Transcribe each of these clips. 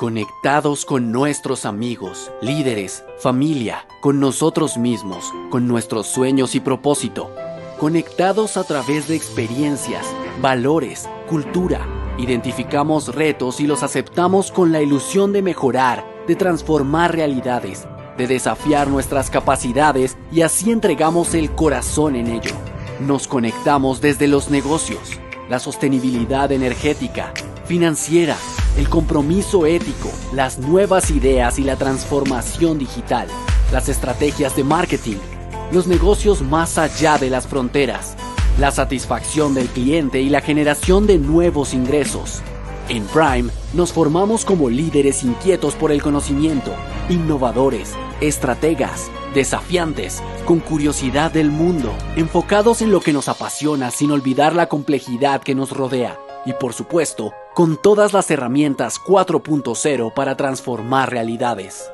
Conectados con nuestros amigos, líderes, familia, con nosotros mismos, con nuestros sueños y propósito. Conectados a través de experiencias, valores, cultura. Identificamos retos y los aceptamos con la ilusión de mejorar, de transformar realidades, de desafiar nuestras capacidades y así entregamos el corazón en ello. Nos conectamos desde los negocios, la sostenibilidad energética, financiera, el compromiso ético, las nuevas ideas y la transformación digital, las estrategias de marketing, los negocios más allá de las fronteras, la satisfacción del cliente y la generación de nuevos ingresos. En Prime nos formamos como líderes inquietos por el conocimiento, innovadores, estrategas, desafiantes, con curiosidad del mundo, enfocados en lo que nos apasiona sin olvidar la complejidad que nos rodea y, por supuesto, con todas las herramientas 4.0 para transformar realidades.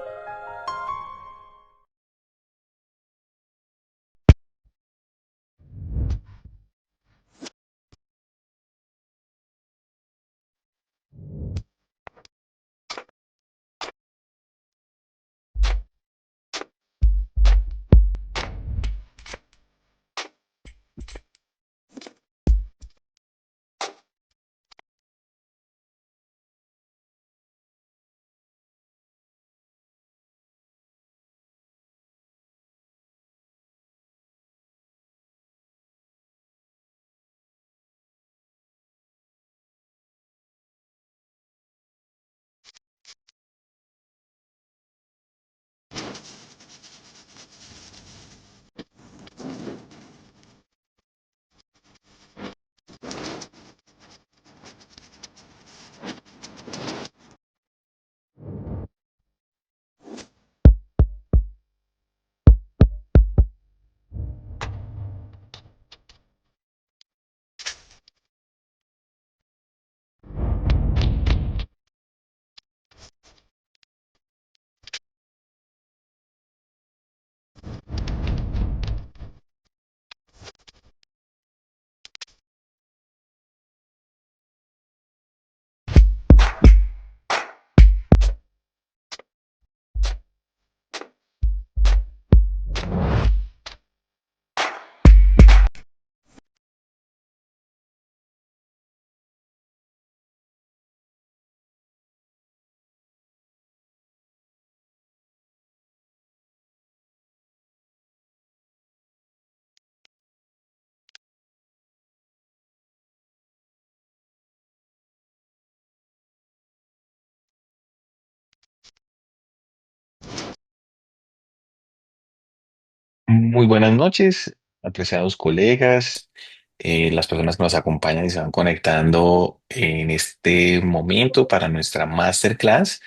Muy buenas noches, apreciados colegas, las personas que nos acompañan y se van conectando en este momento para nuestra masterclass.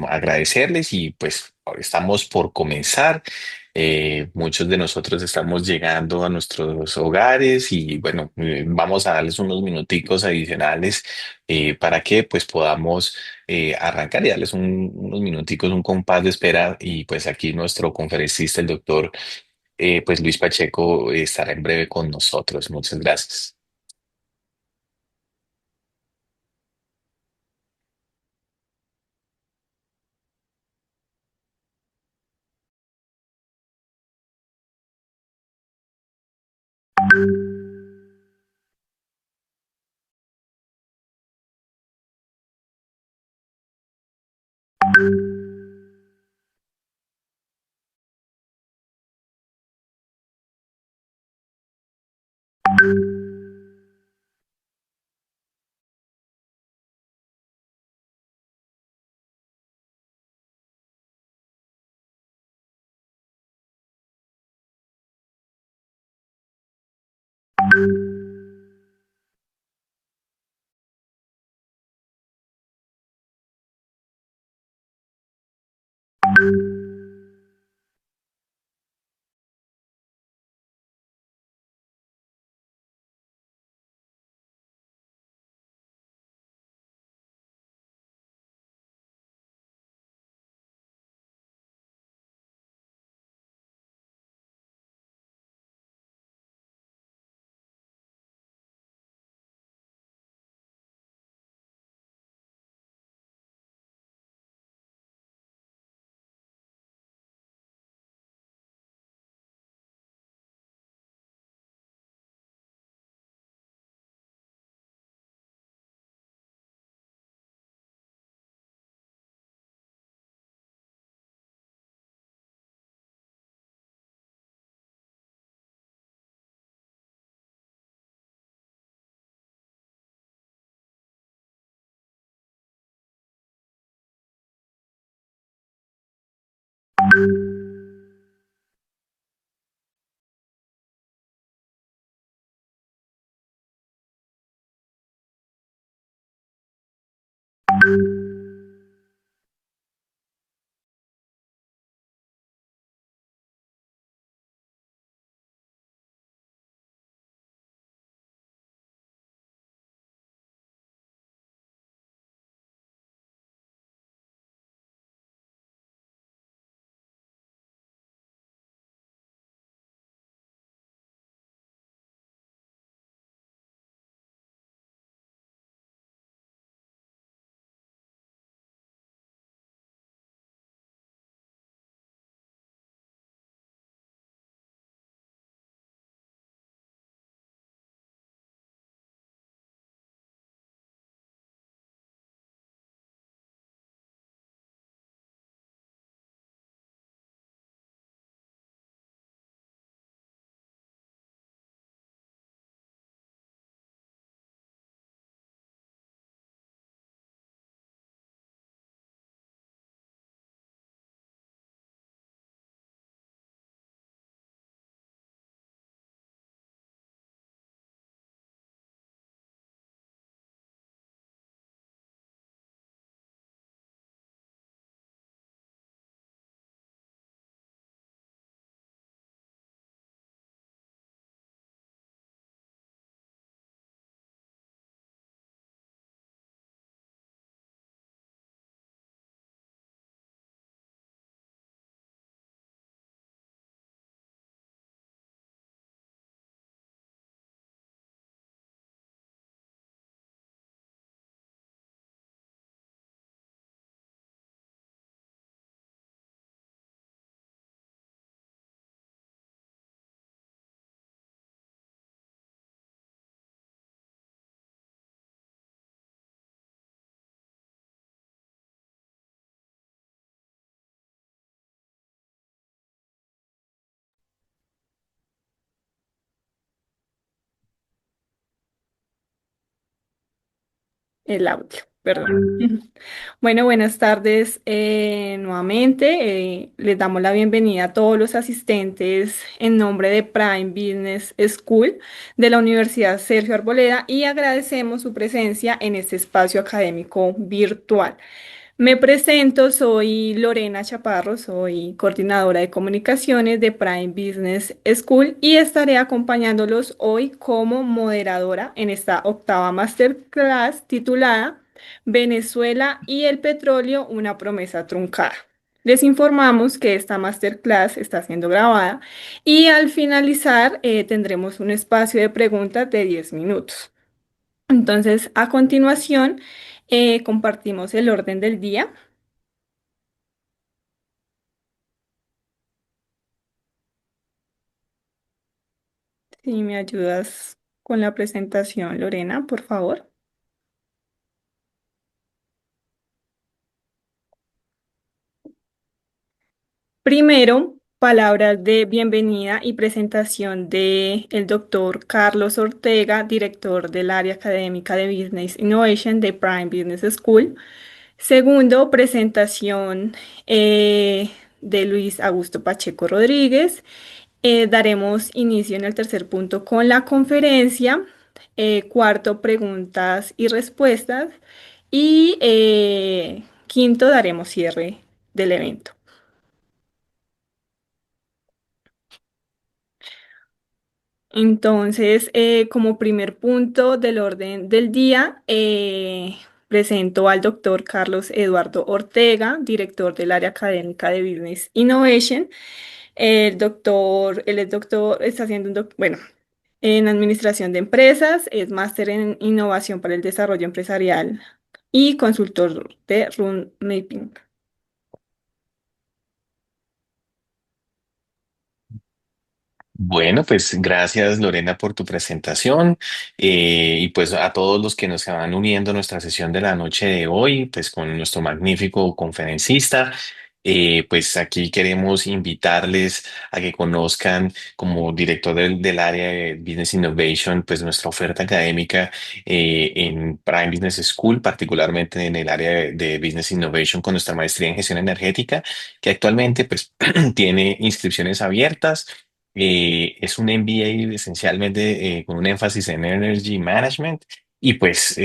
Agradecerles y pues estamos por comenzar. Muchos de nosotros estamos llegando a nuestros hogares y bueno, vamos a darles unos minuticos adicionales para que pues podamos arrancar y darles unos minuticos, un compás de espera y pues aquí nuestro conferencista, el doctor pues Luis Pacheco, estará en breve con nosotros. Muchas gracias. El audio, perdón. Bueno, buenas tardes nuevamente. Les damos la bienvenida a todos los asistentes en nombre de Prime Business School de la Universidad Sergio Arboleda y agradecemos su presencia en este espacio académico virtual. Me presento, soy Lorena Chaparro, soy coordinadora de comunicaciones de Prime Business School y estaré acompañándolos hoy como moderadora en esta octava masterclass titulada Venezuela y el petróleo, una promesa truncada. Les informamos que esta masterclass está siendo grabada y al finalizar tendremos un espacio de preguntas de 10 minutos. Entonces, a continuación, compartimos el orden del día. Si me ayudas con la presentación, Lorena, por favor. Primero, palabras de bienvenida y presentación de el doctor Carlos Ortega, director del área académica de Business Innovation de Prime Business School. Segundo, presentación de Luis Augusto Pacheco Rodríguez. Daremos inicio en el tercer punto con la conferencia. Cuarto, preguntas y respuestas. Y quinto, daremos cierre del evento. Entonces, como primer punto del orden del día, presento al doctor Carlos Eduardo Ortega, director del área académica de Business Innovation. Él es doctor, está haciendo bueno, en administración de empresas, es máster en innovación para el desarrollo empresarial y consultor de Run Mapping. Bueno, pues gracias Lorena por tu presentación y pues a todos los que nos se van uniendo a nuestra sesión de la noche de hoy, pues con nuestro magnífico conferencista. Pues aquí queremos invitarles a que conozcan como director del área de Business Innovation, pues nuestra oferta académica en Prime Business School, particularmente en el área de Business Innovation con nuestra maestría en gestión energética, que actualmente pues tiene inscripciones abiertas. Es un MBA esencialmente con un énfasis en Energy Management y pues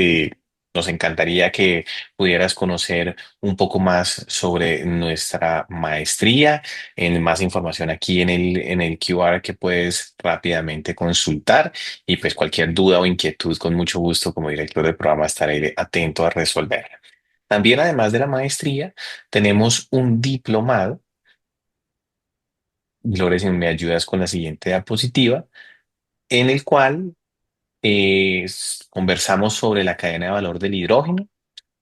nos encantaría que pudieras conocer un poco más sobre nuestra maestría, en más información aquí en el QR que puedes rápidamente consultar y pues cualquier duda o inquietud con mucho gusto como director del programa estaré atento a resolverla. También además de la maestría tenemos un diplomado. Gloria, si me ayudas con la siguiente diapositiva, en el cual conversamos sobre la cadena de valor del hidrógeno.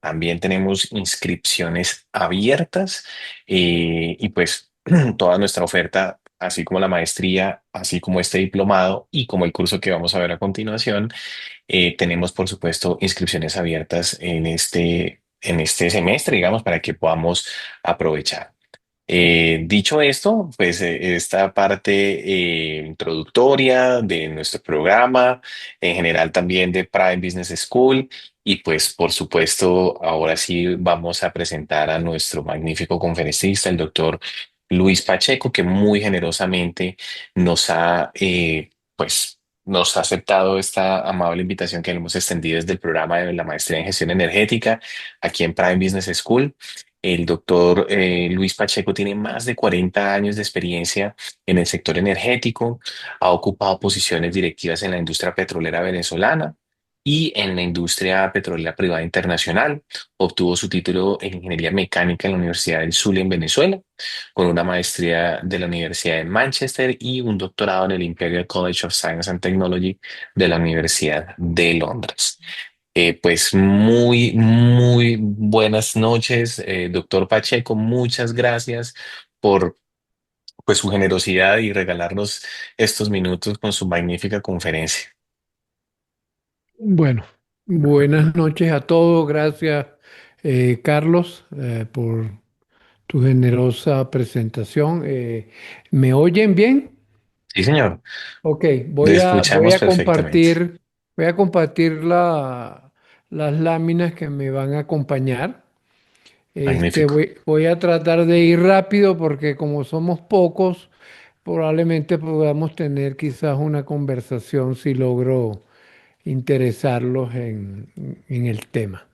También tenemos inscripciones abiertas y pues toda nuestra oferta, así como la maestría, así como este diplomado y como el curso que vamos a ver a continuación, tenemos por supuesto inscripciones abiertas en este semestre, digamos, para que podamos aprovechar. Dicho esto, pues esta parte introductoria de nuestro programa, en general también de Prime Business School, y pues por supuesto ahora sí vamos a presentar a nuestro magnífico conferencista, el doctor Luis Pacheco, que muy generosamente nos ha, pues, nos ha aceptado esta amable invitación que le hemos extendido desde el programa de la maestría en gestión energética aquí en Prime Business School. El doctor Luis Pacheco tiene más de 40 años de experiencia en el sector energético, ha ocupado posiciones directivas en la industria petrolera venezolana y en la industria petrolera privada internacional. Obtuvo su título en Ingeniería Mecánica en la Universidad del Zulia en Venezuela, con una maestría de la Universidad de Manchester y un doctorado en el Imperial College of Science and Technology de la Universidad de Londres. Pues muy buenas noches, doctor Pacheco. Muchas gracias por pues su generosidad y regalarnos estos minutos con su magnífica conferencia. Bueno, buenas noches a todos. Gracias, Carlos, por tu generosa presentación. ¿Me oyen bien? Sí, señor. Ok, Le voy escuchamos a perfectamente. compartir las láminas que me van a acompañar. Magnífico. Voy a tratar de ir rápido porque como somos pocos, probablemente podamos tener quizás una conversación si logro interesarlos en el tema.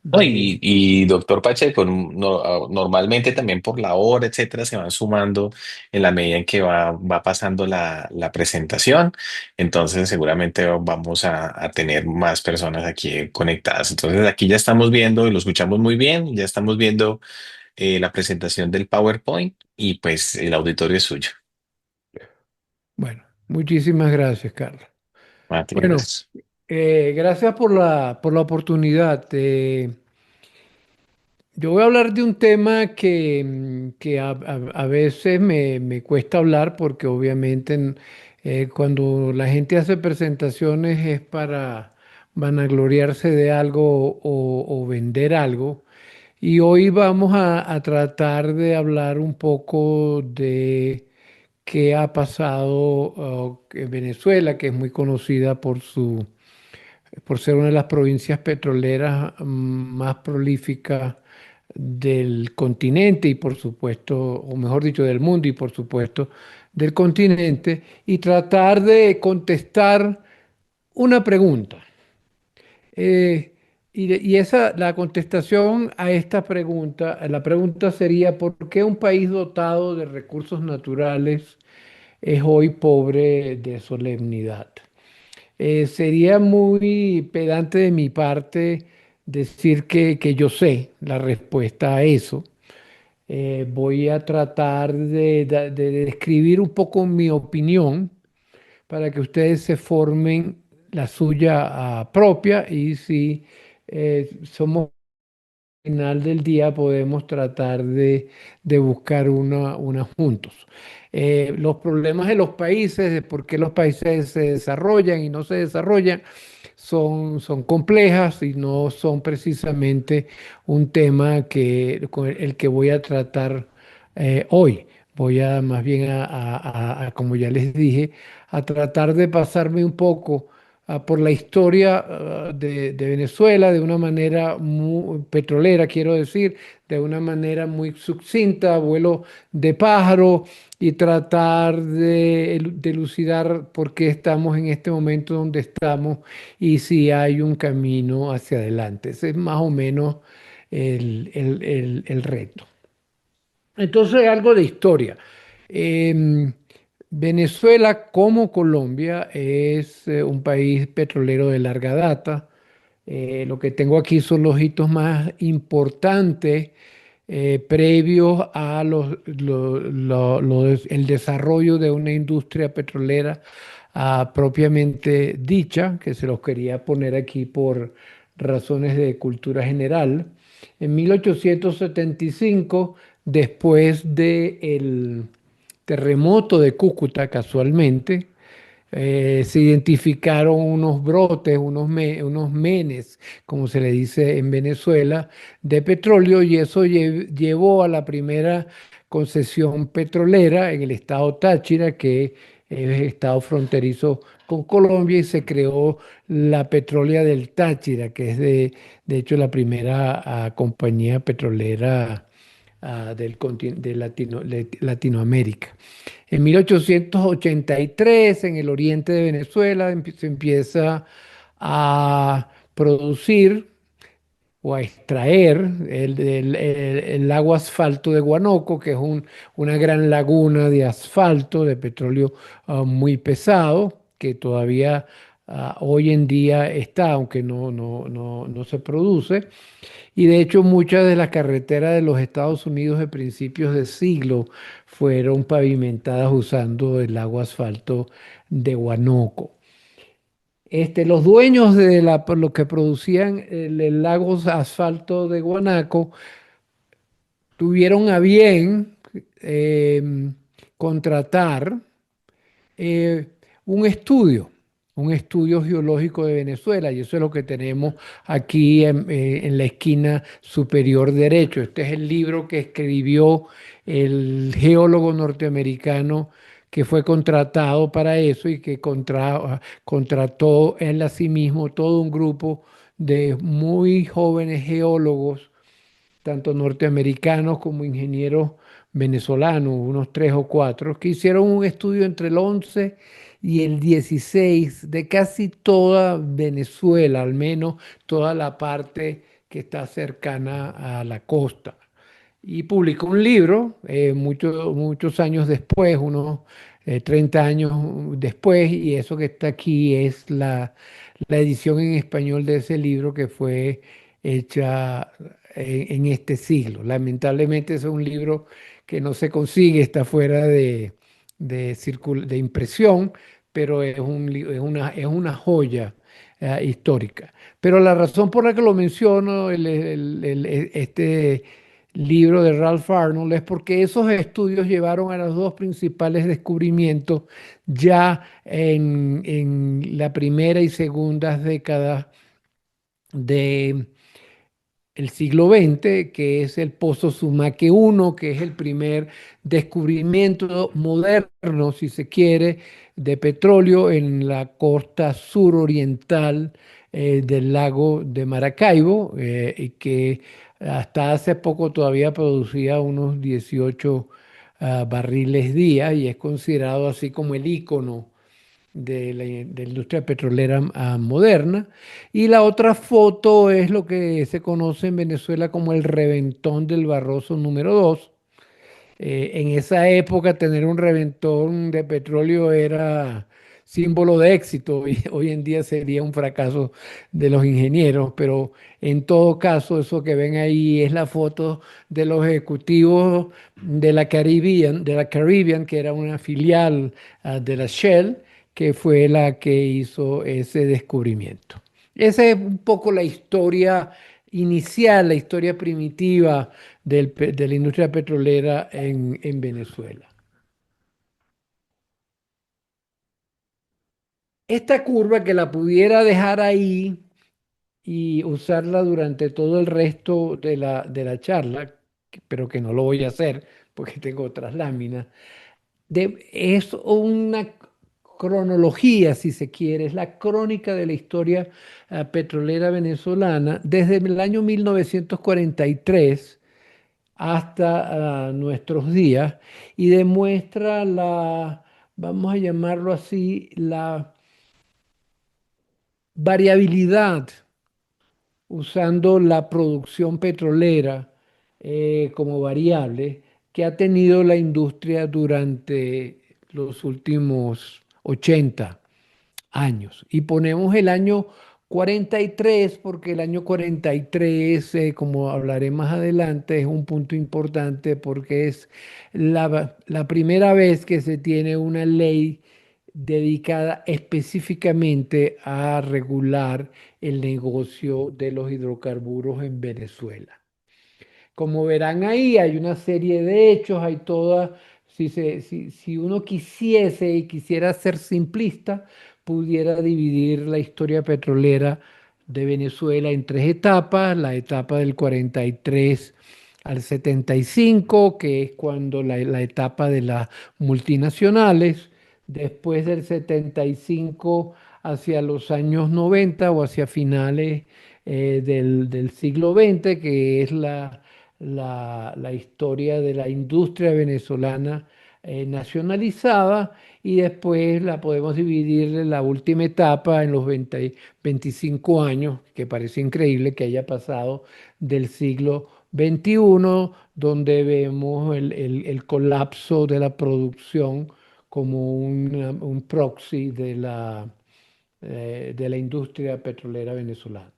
No, De, y doctor Pacheco, normalmente también por la hora, etcétera, se van sumando en la medida en que va pasando la presentación. Entonces, seguramente vamos a tener más personas aquí conectadas. Entonces, aquí ya estamos viendo y lo escuchamos muy bien. Ya estamos viendo la presentación del PowerPoint y pues el auditorio es suyo. bueno, muchísimas gracias, Carlos. Mati, Bueno, gracias. gracias por por la oportunidad. Yo voy a hablar de un tema que a veces me cuesta hablar porque obviamente cuando la gente hace presentaciones es para vanagloriarse de algo o vender algo. Y hoy vamos a tratar de hablar un poco de qué ha pasado en Venezuela, que es muy conocida por ser una de las provincias petroleras más prolíficas del continente y por supuesto, o mejor dicho, del mundo y por supuesto del continente, y tratar de contestar una pregunta. La contestación a esta pregunta, la pregunta sería, ¿por qué un país dotado de recursos naturales es hoy pobre de solemnidad? Sería muy pedante de mi parte decir que yo sé la respuesta a eso. Voy a tratar de describir un poco mi opinión para que ustedes se formen la suya propia y si somos al final del día podemos tratar de buscar una juntos. Los problemas de los países, de por qué los países se desarrollan y no se desarrollan, son complejas y no son precisamente un tema con el que voy a tratar hoy. Voy a más bien como ya les dije, a tratar de pasarme un poco por la historia de Venezuela de una manera muy petrolera, quiero decir, de una manera muy sucinta, vuelo de pájaro y tratar de elucidar por qué estamos en este momento donde estamos y si hay un camino hacia adelante. Ese es más o menos el reto. Entonces, algo de historia. Em, Venezuela, como Colombia, es un país petrolero de larga data. Lo que tengo aquí son los hitos más importantes previos a el desarrollo de una industria petrolera propiamente dicha, que se los quería poner aquí por razones de cultura general. En 1875, después del terremoto de Cúcuta, casualmente, se identificaron unos brotes, unos menes, como se le dice en Venezuela, de petróleo y eso llevó a la primera concesión petrolera en el estado Táchira, que es el estado fronterizo con Colombia, y se creó la Petrólea del Táchira, que es de hecho la primera compañía petrolera de Latinoamérica. En 1883, en el oriente de Venezuela, se empieza a producir o a extraer el lago asfalto de Guanoco, que es una gran laguna de asfalto, de petróleo muy pesado, que todavía hoy en día está, aunque no se produce. Y de hecho muchas de las carreteras de los Estados Unidos de principios de siglo fueron pavimentadas usando el agua asfalto de Guanoco. Los dueños por lo que producían el lago asfalto de Guanaco tuvieron a bien contratar eh, un estudio, un estudio geológico de Venezuela, y eso es lo que tenemos aquí en la esquina superior derecho. Este es el libro que escribió el geólogo norteamericano que fue contratado para eso y que contrató él a sí mismo todo un grupo de muy jóvenes geólogos tanto norteamericanos como ingenieros venezolanos, unos tres o cuatro, que hicieron un estudio entre el 11 y el 16 de casi toda Venezuela, al menos toda la parte que está cercana a la costa. Y publicó un libro muchos años después, unos 30 años después, y eso que está aquí es la edición en español de ese libro que fue hecha en este siglo. Lamentablemente es un libro que no se consigue, está fuera de impresión, pero es una joya histórica. Pero la razón por la que lo menciono, este libro de Ralph Arnold, es porque esos estudios llevaron a los dos principales descubrimientos ya en la primera y segunda décadas de el siglo XX, que es el Pozo Sumaque I, que es el primer descubrimiento moderno, si se quiere, de petróleo en la costa suroriental del lago de Maracaibo, y que hasta hace poco todavía producía unos 18 barriles día y es considerado así como el ícono de la industria petrolera moderna. Y la otra foto es lo que se conoce en Venezuela como el reventón del Barroso número 2. En esa época tener un reventón de petróleo era símbolo de éxito y hoy en día sería un fracaso de los ingenieros, pero en todo caso eso que ven ahí es la foto de los ejecutivos de la Caribbean, que era una filial de la Shell, que fue la que hizo ese descubrimiento. Esa es un poco la historia inicial, la historia primitiva de la industria petrolera en Venezuela. Esta curva que la pudiera dejar ahí y usarla durante todo el resto de la charla, pero que no lo voy a hacer porque tengo otras láminas, es una cronología, si se quiere, es la crónica de la historia petrolera venezolana desde el año 1943 hasta nuestros días y demuestra la, vamos a llamarlo así, la variabilidad usando la producción petrolera como variable que ha tenido la industria durante los últimos 80 años. Y ponemos el año 43 porque el año 43, como hablaré más adelante, es un punto importante porque es la primera vez que se tiene una ley dedicada específicamente a regular el negocio de los hidrocarburos en Venezuela. Como verán ahí, hay una serie de hechos, hay toda, si uno quisiese y quisiera ser simplista, pudiera dividir la historia petrolera de Venezuela en tres etapas: la etapa del 43 al 75, que es cuando la etapa de las multinacionales; después del 75 hacia los años 90 o hacia finales del siglo XX, que es la historia de la industria venezolana nacionalizada; y después la podemos dividir en la última etapa en los 25 años, que parece increíble que haya pasado, del siglo XXI, donde vemos el colapso de la producción como un proxy de la industria petrolera venezolana.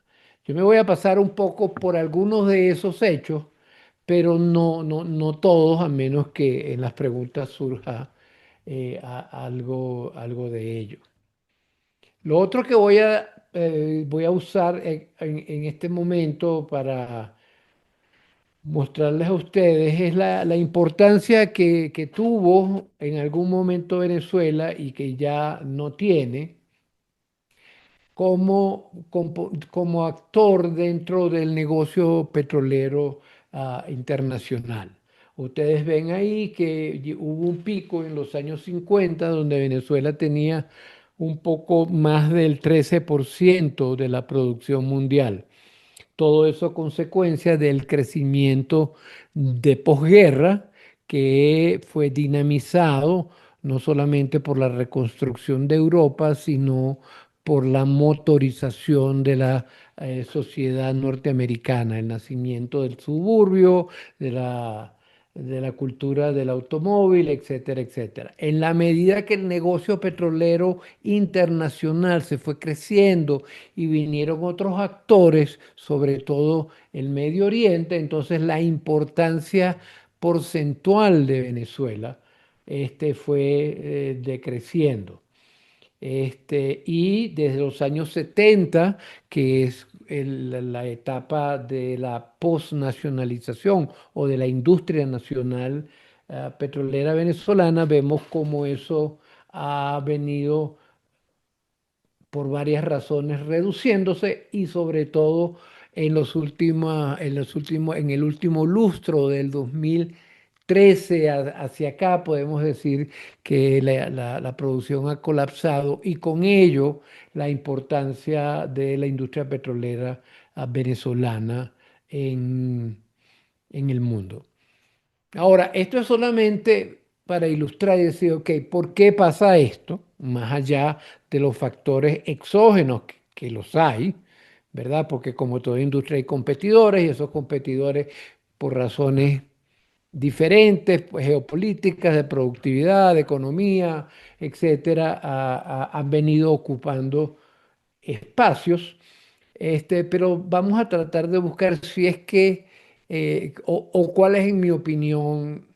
Yo me voy a pasar un poco por algunos de esos hechos, pero no todos, a menos que en las preguntas surja algo de ello. Lo otro que voy a usar en este momento para mostrarles a ustedes es la importancia que tuvo en algún momento Venezuela y que ya no tiene como actor dentro del negocio petrolero internacional. Ustedes ven ahí que hubo un pico en los años 50 donde Venezuela tenía un poco más del 13% de la producción mundial. Todo eso a consecuencia del crecimiento de posguerra, que fue dinamizado no solamente por la reconstrucción de Europa, sino por la motorización de la sociedad norteamericana, el nacimiento del suburbio, de de la cultura del automóvil, etcétera, etcétera. En la medida que el negocio petrolero internacional se fue creciendo y vinieron otros actores, sobre todo el Medio Oriente, entonces la importancia porcentual de Venezuela fue decreciendo. Y desde los años 70, que es la etapa de la posnacionalización o de la industria nacional petrolera venezolana, vemos cómo eso ha venido por varias razones reduciéndose, y sobre todo en el último lustro del 2013 hacia acá, podemos decir que la producción ha colapsado y con ello la importancia de la industria petrolera venezolana en, en el mundo. Ahora, esto es solamente para ilustrar y decir, ok, ¿por qué pasa esto? Más allá de los factores exógenos que los hay, ¿verdad? Porque como toda industria hay competidores, y esos competidores, por razones diferentes, pues, geopolíticas, de productividad, de economía, etcétera, han venido ocupando espacios. Pero vamos a tratar de buscar si es que, o cuál es, en mi opinión,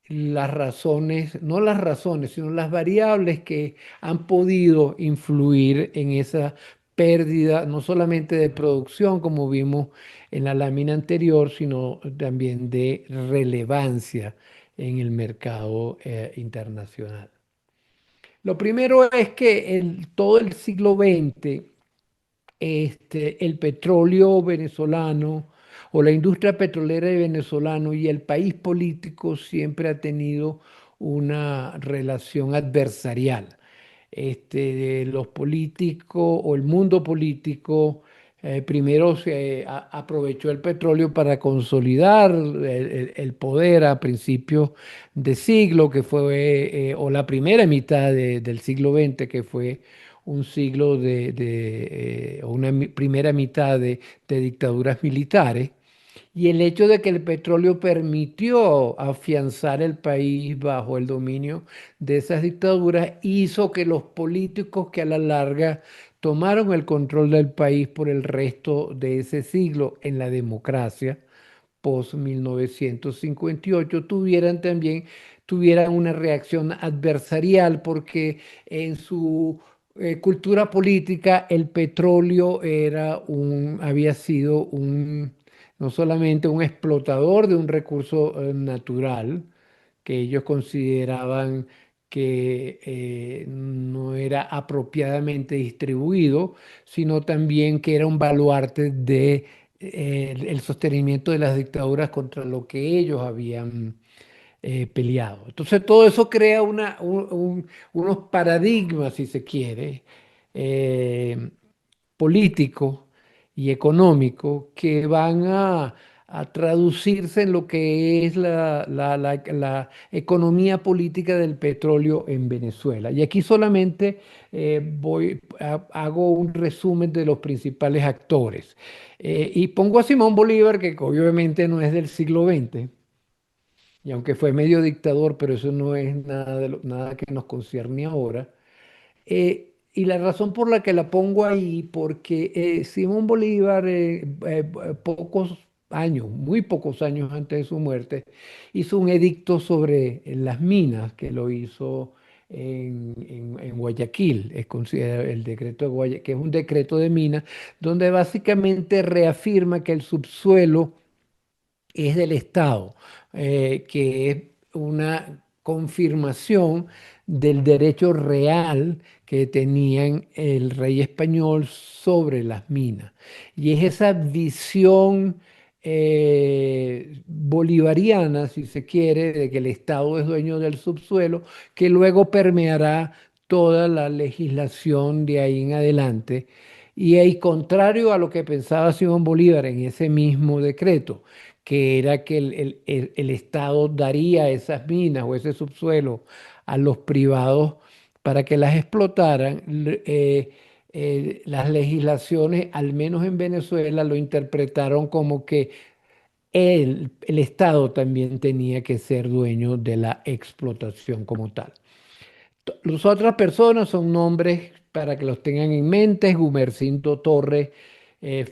las razones, no las razones, sino las variables que han podido influir en esa pérdida, no solamente de producción, como vimos en la lámina anterior, sino también de relevancia en el mercado internacional. Lo primero es que todo el siglo XX, el petróleo venezolano o la industria petrolera de venezolano y el país político siempre ha tenido una relación adversarial. Los políticos o el mundo político primero aprovechó el petróleo para consolidar el poder a principios de siglo, que fue, o la primera mitad del siglo XX, que fue un siglo o una primera mitad de dictaduras militares. Y el hecho de que el petróleo permitió afianzar el país bajo el dominio de esas dictaduras hizo que los políticos que a la larga tomaron el control del país por el resto de ese siglo en la democracia post 1958 tuvieran una reacción adversarial porque en su cultura política el petróleo había sido no solamente un explotador de un recurso natural que ellos consideraban que no era apropiadamente distribuido, sino también que era un baluarte de el sostenimiento de las dictaduras contra lo que ellos habían peleado. Entonces todo eso crea unos paradigmas, si se quiere, eh, políticos y económicos que van a traducirse en lo que es la economía política del petróleo en Venezuela. Y aquí solamente hago un resumen de los principales actores. Y pongo a Simón Bolívar, que obviamente no es del siglo XX, y aunque fue medio dictador, pero eso no es nada, nada que nos concierne ahora. Y la razón por la que la pongo ahí, porque Simón Bolívar, pocos años, muy pocos años antes de su muerte, hizo un edicto sobre las minas, que lo hizo en Guayaquil, es considerado el decreto de Guayaquil, que es un decreto de minas, donde básicamente reafirma que el subsuelo es del Estado, que es una confirmación del derecho real que tenían el rey español sobre las minas. Y es esa visión bolivariana, si se quiere, de que el Estado es dueño del subsuelo, que luego permeará toda la legislación de ahí en adelante. Y ahí, contrario a lo que pensaba Simón Bolívar en ese mismo decreto, que era que el Estado daría esas minas o ese subsuelo a los privados para que las explotaran. Las legislaciones, al menos en Venezuela, lo interpretaron como que el Estado también tenía que ser dueño de la explotación como tal. Las otras personas son nombres para que los tengan en mente. Gumercindo Torres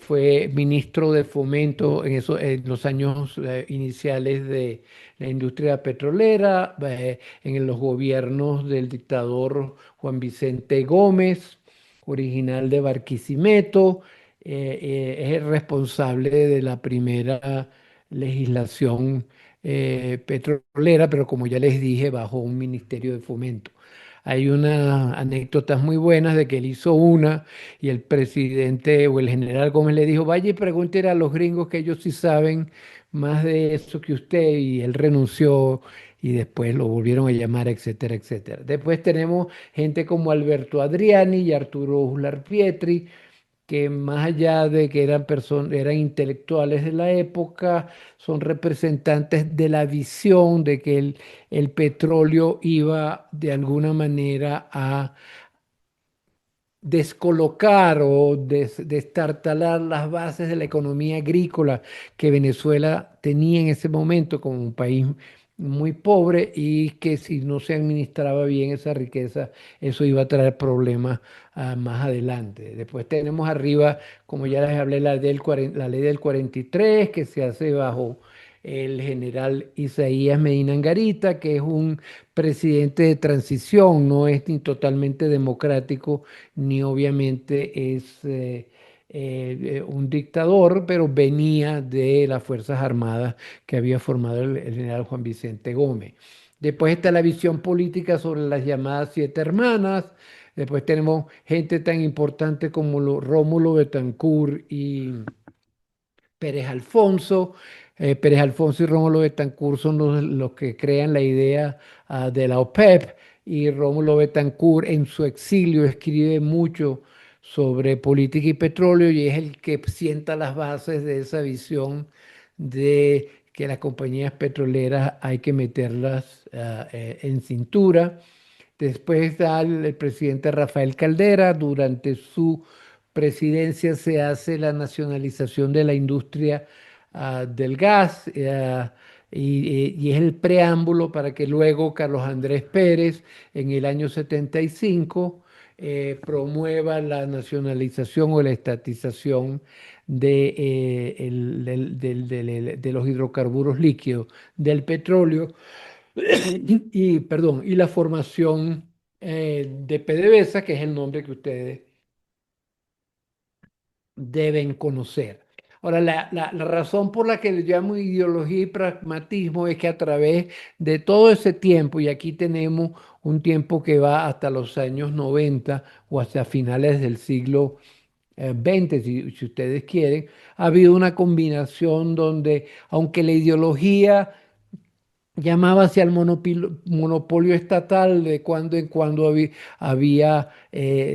fue ministro de Fomento en los años iniciales de la industria petrolera, en los gobiernos del dictador Juan Vicente Gómez, original de Barquisimeto. Es el responsable de la primera legislación petrolera, pero como ya les dije, bajo un ministerio de fomento. Hay unas anécdotas muy buenas de que él hizo una y el presidente o el general Gómez le dijo, vaya y pregúntele a los gringos que ellos sí saben más de eso que usted, y él renunció y después lo volvieron a llamar, etcétera, etcétera. Después tenemos gente como Alberto Adriani y Arturo Uslar Pietri, que más allá de que eran personas, eran intelectuales de la época, son representantes de la visión de que el petróleo iba de alguna manera a descolocar o destartalar las bases de la economía agrícola que Venezuela tenía en ese momento como un país muy pobre, y que si no se administraba bien esa riqueza, eso iba a traer problemas más adelante. Después tenemos arriba, como ya les hablé, la ley del 43, que se hace bajo el general Isaías Medina Angarita, que es un presidente de transición, no es ni totalmente democrático, ni obviamente es un dictador, pero venía de las Fuerzas Armadas que había formado el general Juan Vicente Gómez. Después está la visión política sobre las llamadas siete hermanas. Después tenemos gente tan importante como Rómulo Betancourt y Pérez Alfonso. Pérez Alfonso y Rómulo Betancourt son los que crean la idea de la OPEP, y Rómulo Betancourt en su exilio escribe mucho sobre política y petróleo y es el que sienta las bases de esa visión de que las compañías petroleras hay que meterlas en cintura. Después está el presidente Rafael Caldera. Durante su presidencia se hace la nacionalización de la industria del gas, y es el preámbulo para que luego Carlos Andrés Pérez en el año 75 promueva la nacionalización o la estatización de los hidrocarburos líquidos, del petróleo y la formación de PDVSA, que es el nombre que ustedes deben conocer. Ahora, la razón por la que le llamo ideología y pragmatismo es que a través de todo ese tiempo, y aquí tenemos un tiempo que va hasta los años 90 o hasta finales del siglo XX, si ustedes quieren, ha habido una combinación donde, aunque la ideología llamábase al monopolio estatal, de cuando en cuando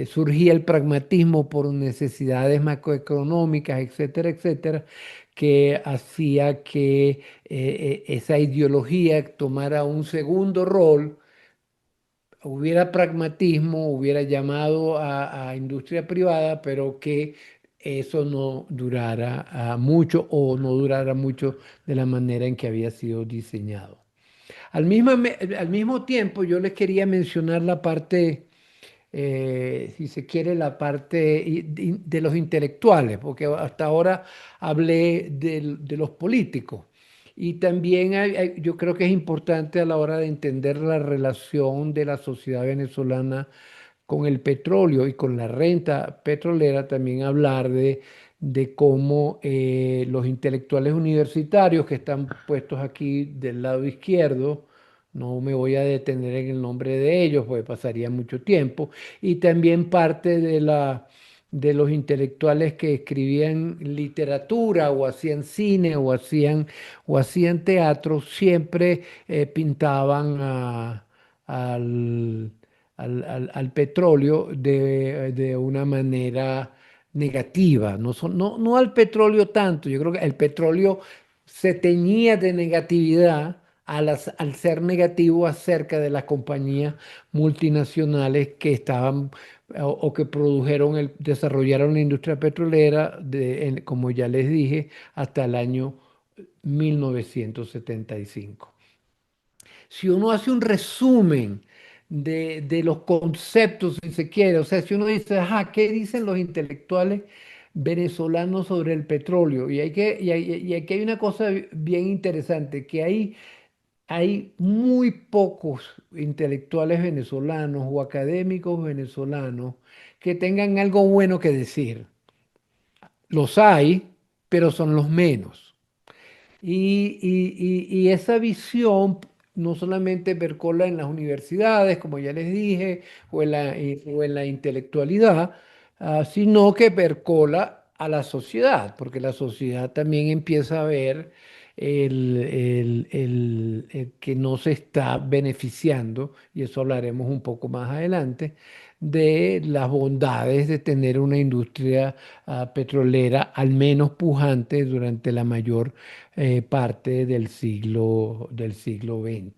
surgía el pragmatismo por necesidades macroeconómicas, etcétera, etcétera, que hacía que esa ideología tomara un segundo rol. Hubiera pragmatismo, hubiera llamado a industria privada, pero que eso no durara mucho, o no durara mucho de la manera en que había sido diseñado. Al mismo tiempo, yo les quería mencionar la parte, si se quiere, la parte de los intelectuales, porque hasta ahora hablé de los políticos. Y también yo creo que es importante a la hora de entender la relación de la sociedad venezolana con el petróleo y con la renta petrolera, también hablar de cómo los intelectuales universitarios que están puestos aquí del lado izquierdo, no me voy a detener en el nombre de ellos, porque pasaría mucho tiempo, y también parte de los intelectuales que escribían literatura o hacían cine o hacían teatro, siempre pintaban al al petróleo de una manera negativa, no al petróleo tanto. Yo creo que el petróleo se teñía de negatividad al ser negativo acerca de las compañías multinacionales que estaban o que produjeron, desarrollaron la industria petrolera, como ya les dije, hasta el año 1975. Si uno hace un resumen de los conceptos, si se quiere, o sea, si uno dice, ajá, ¿qué dicen los intelectuales venezolanos sobre el petróleo? Y aquí hay una cosa bien interesante, que hay muy pocos intelectuales venezolanos o académicos venezolanos que tengan algo bueno que decir. Los hay, pero son los menos. Y esa visión no solamente percola en las universidades, como ya les dije, o en la intelectualidad, sino que percola a la sociedad, porque la sociedad también empieza a ver el que no se está beneficiando, y eso hablaremos un poco más adelante, de las bondades de tener una industria petrolera al menos pujante durante la mayor parte del siglo XX.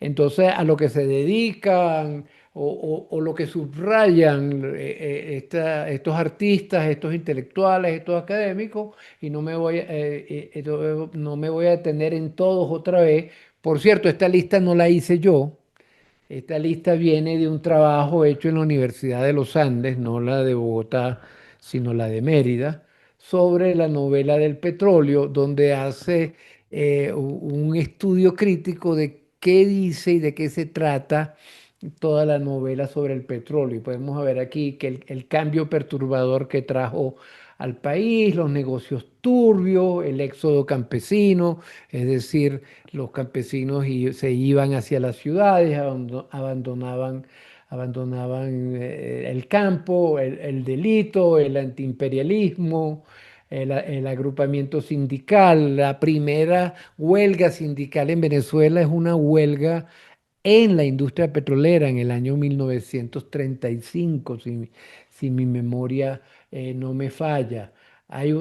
Entonces, a lo que se dedican o lo que subrayan estos artistas, estos intelectuales, estos académicos, y no me voy a detener en todos otra vez. Por cierto, esta lista no la hice yo. Esta lista viene de un trabajo hecho en la Universidad de los Andes, no la de Bogotá, sino la de Mérida, sobre la novela del petróleo, donde hace un estudio crítico de qué dice y de qué se trata toda la novela sobre el petróleo. Y podemos ver aquí que el cambio perturbador que trajo al país, los negocios turbios, el éxodo campesino, es decir, los campesinos se iban hacia las ciudades, abandonaban el campo, el delito, el antiimperialismo, el agrupamiento sindical. La primera huelga sindical en Venezuela es una huelga en la industria petrolera en el año 1935, si mi memoria no me falla. Hay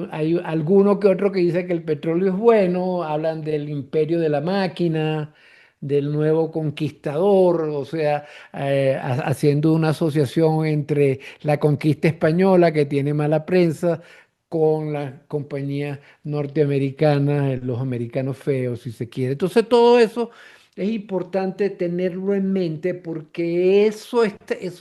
alguno que otro que dice que el petróleo es bueno, hablan del imperio de la máquina, del nuevo conquistador, o sea, haciendo una asociación entre la conquista española, que tiene mala prensa, con la compañía norteamericana, los americanos feos, si se quiere. Entonces, todo eso es importante tenerlo en mente porque eso es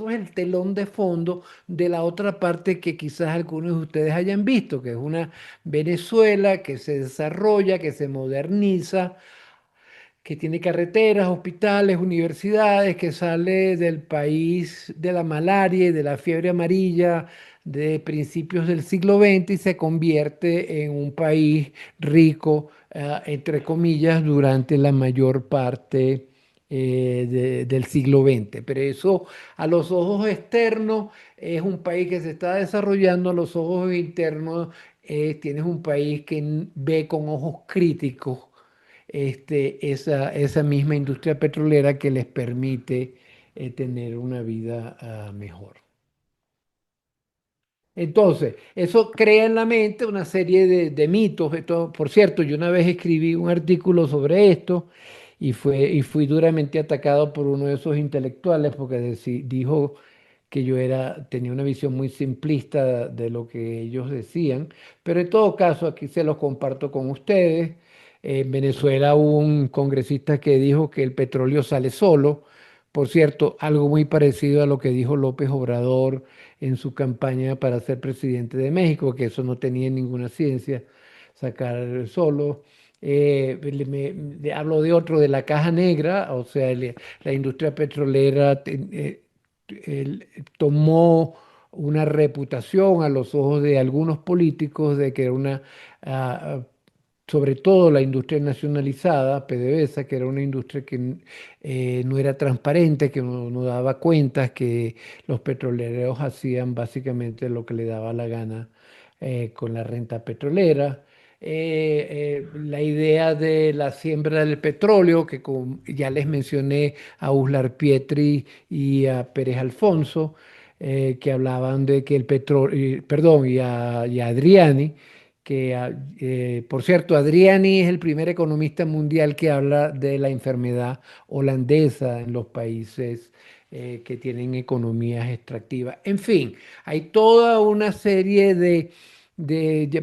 el telón de fondo de la otra parte que quizás algunos de ustedes hayan visto, que es una Venezuela que se desarrolla, que se moderniza, que tiene carreteras, hospitales, universidades, que sale del país de la malaria y de la fiebre amarilla de principios del siglo XX y se convierte en un país rico, entre comillas, durante la mayor parte del siglo XX. Pero eso a los ojos externos es un país que se está desarrollando, a los ojos internos tienes un país que ve con ojos críticos esa misma industria petrolera que les permite tener una vida mejor. Entonces, eso crea en la mente una serie de mitos. Por cierto, yo una vez escribí un artículo sobre esto y fui duramente atacado por uno de esos intelectuales porque dijo que tenía una visión muy simplista de lo que ellos decían, pero en todo caso aquí se los comparto con ustedes. En Venezuela hubo un congresista que dijo que el petróleo sale solo. Por cierto, algo muy parecido a lo que dijo López Obrador en su campaña para ser presidente de México, que eso no tenía ninguna ciencia, sacar solo. Hablo de otro, de la caja negra, o sea, la industria petrolera él tomó una reputación a los ojos de algunos políticos de que era ah, sobre todo la industria nacionalizada, PDVSA, que era una industria que no era transparente, que no daba cuentas, que los petroleros hacían básicamente lo que le daba la gana con la renta petrolera. La idea de la siembra del petróleo, que ya les mencioné a Uslar Pietri y a Pérez Alfonso, que hablaban de que el petróleo, perdón, y a Adriani, por cierto, Adriani es el primer economista mundial que habla de la enfermedad holandesa en los países que tienen economías extractivas. En fin, hay toda una serie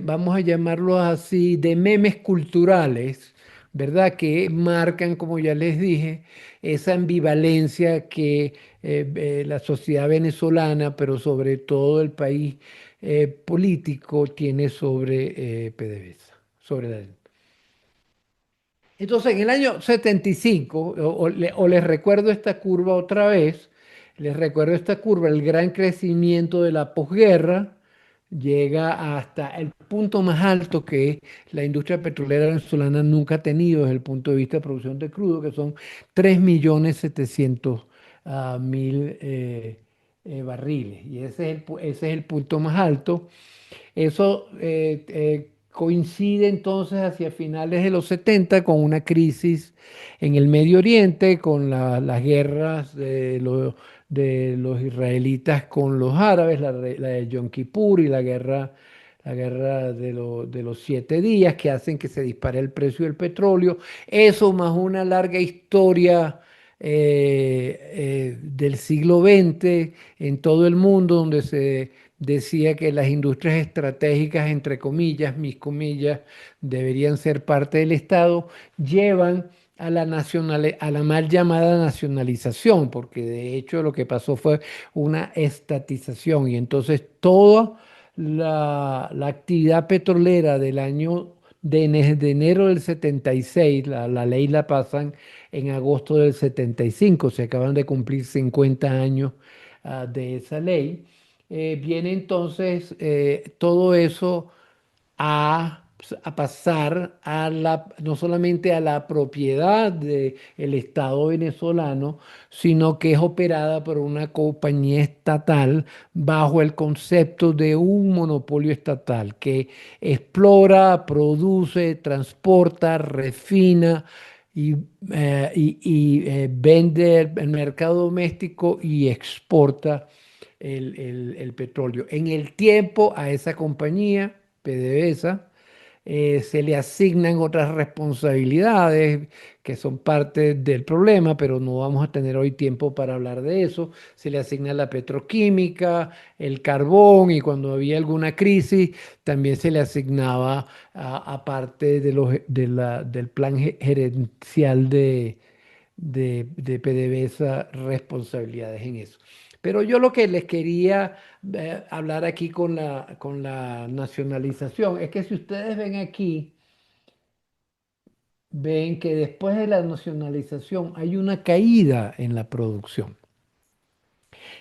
vamos a llamarlo así, de memes culturales, ¿verdad? Que marcan, como ya les dije, esa ambivalencia que la sociedad venezolana, pero sobre todo el país político, tiene sobre PDVSA, Entonces, en el año 75, o les recuerdo esta curva otra vez, les recuerdo esta curva, el gran crecimiento de la posguerra llega hasta el punto más alto que la industria petrolera venezolana nunca ha tenido desde el punto de vista de producción de crudo, que son 3.700.000 barriles. Y ese es el punto más alto. Eso coincide entonces hacia finales de los 70 con una crisis en el Medio Oriente, con las guerras de los israelitas con los árabes, la de Yom Kippur y la guerra de los 7 días, que hacen que se dispare el precio del petróleo. Eso más una larga historia del siglo XX en todo el mundo, donde se decía que las industrias estratégicas, entre comillas, mis comillas, deberían ser parte del Estado, llevan a la mal llamada nacionalización, porque de hecho lo que pasó fue una estatización y entonces toda la actividad petrolera del año de enero del 76, la ley la pasan en agosto del 75, se acaban de cumplir 50 años de esa ley. viene entonces todo eso a pasar no solamente a la propiedad del Estado venezolano, sino que es operada por una compañía estatal bajo el concepto de un monopolio estatal que explora, produce, transporta, refina y, vende el mercado doméstico y exporta el petróleo. En el tiempo a esa compañía, PDVSA, se le asignan otras responsabilidades que son parte del problema, pero no vamos a tener hoy tiempo para hablar de eso. Se le asigna la petroquímica, el carbón y cuando había alguna crisis también se le asignaba aparte del plan gerencial de PDVSA responsabilidades en eso. Pero yo lo que les quería hablar aquí con la nacionalización es que si ustedes ven aquí, ven que después de la nacionalización hay una caída en la producción.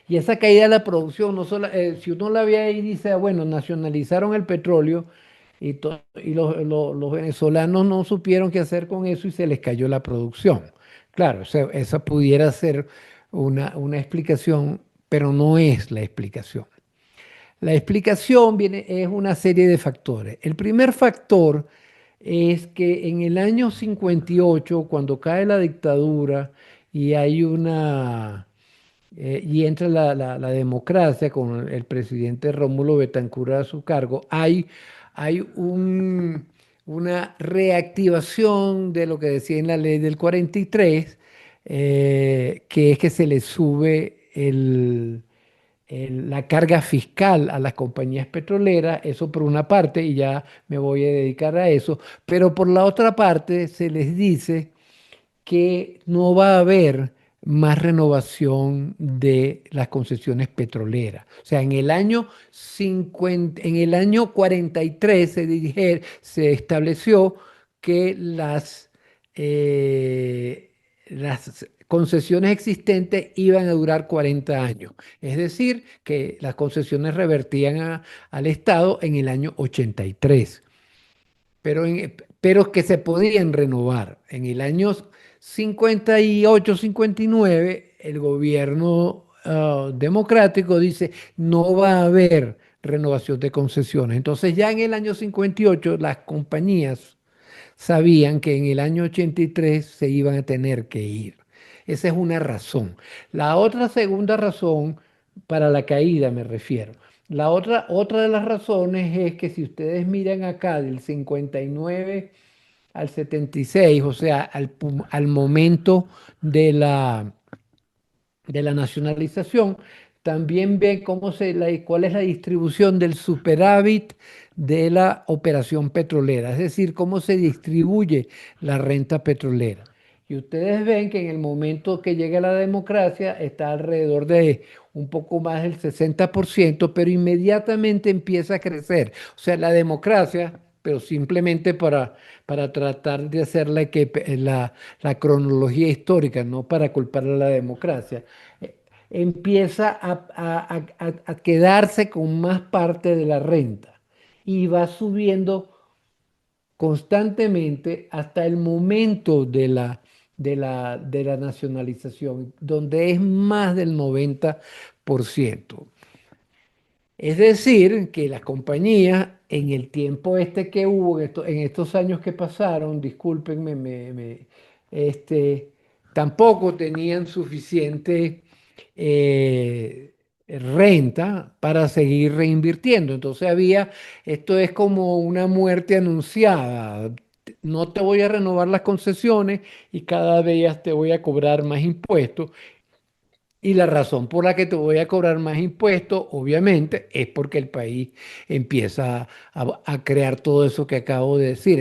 Y esa caída de la producción, no solo, si uno la ve ahí, dice, "Ah, bueno, nacionalizaron el petróleo y los venezolanos no supieron qué hacer con eso y se les cayó la producción. Claro, esa pudiera ser una explicación, pero no es la explicación. La explicación es una serie de factores. El primer factor es que en el año 58, cuando cae la dictadura y hay y entra la democracia con el presidente Rómulo Betancourt a su cargo, hay una reactivación de lo que decía en la ley del 43, que es que se le sube la carga fiscal a las compañías petroleras, eso por una parte, y ya me voy a dedicar a eso, pero por la otra parte se les dice que no va a haber más renovación de las concesiones petroleras. O sea, en el año 43 se estableció que las concesiones existentes iban a durar 40 años. Es decir, que las concesiones revertían al Estado en el año 83, pero que se podían renovar. En el año 58, 59, el gobierno democrático dice, no va a haber renovación de concesiones. Entonces ya en el año 58 las compañías sabían que en el año 83 se iban a tener que ir. Esa es una razón. La otra segunda razón, para la caída me refiero. Otra de las razones es que si ustedes miran acá del 59 al 76, o sea, al momento de la nacionalización, también ven cuál es la distribución del superávit de la operación petrolera, es decir, cómo se distribuye la renta petrolera. Y ustedes ven que en el momento que llega la democracia está alrededor de un poco más del 60%, pero inmediatamente empieza a crecer. O sea, la democracia, pero simplemente para tratar de hacer la cronología histórica, no para culpar a la democracia, empieza a quedarse con más parte de la renta y va subiendo constantemente hasta el momento de la nacionalización, donde es más del 90%. Es decir, que las compañías en el tiempo que hubo, en estos años que pasaron, discúlpenme, tampoco tenían suficiente renta para seguir reinvirtiendo. Entonces esto es como una muerte anunciada. No te voy a renovar las concesiones y cada vez te voy a cobrar más impuestos. Y la razón por la que te voy a cobrar más impuestos, obviamente, es porque el país empieza a crear todo eso que acabo de decir,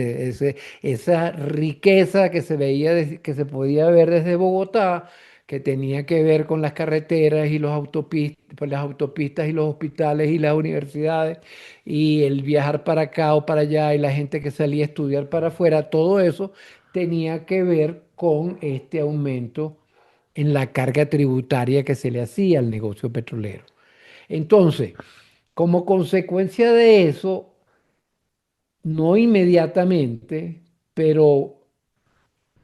esa riqueza que se veía, que se podía ver desde Bogotá, que tenía que ver con las carreteras y las autopistas y los hospitales y las universidades, y el viajar para acá o para allá y la gente que salía a estudiar para afuera, todo eso tenía que ver con este aumento en la carga tributaria que se le hacía al negocio petrolero. Entonces, como consecuencia de eso, no inmediatamente, pero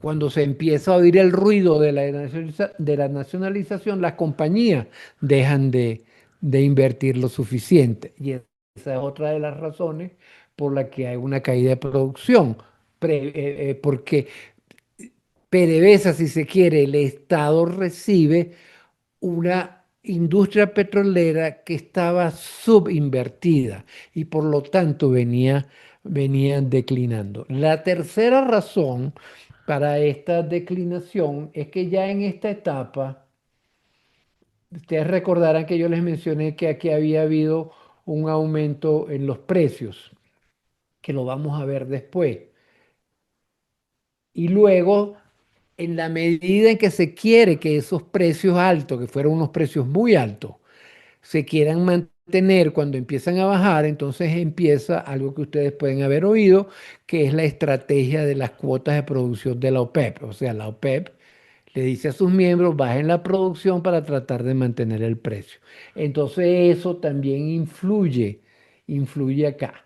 cuando se empieza a oír el ruido de de la nacionalización, las compañías dejan de invertir lo suficiente. Y esa es otra de las razones por la que hay una caída de producción. Porque PDVSA, si se quiere, el Estado recibe una industria petrolera que estaba subinvertida y por lo tanto venía declinando. La tercera razón para esta declinación es que ya en esta etapa, ustedes recordarán que yo les mencioné que aquí había habido un aumento en los precios, que lo vamos a ver después. Y luego, en la medida en que se quiere que esos precios altos, que fueron unos precios muy altos, se quieran mantener cuando empiezan a bajar, entonces empieza algo que ustedes pueden haber oído, que es la estrategia de las cuotas de producción de la OPEP. O sea, la OPEP le dice a sus miembros, bajen la producción para tratar de mantener el precio. Entonces eso también influye acá.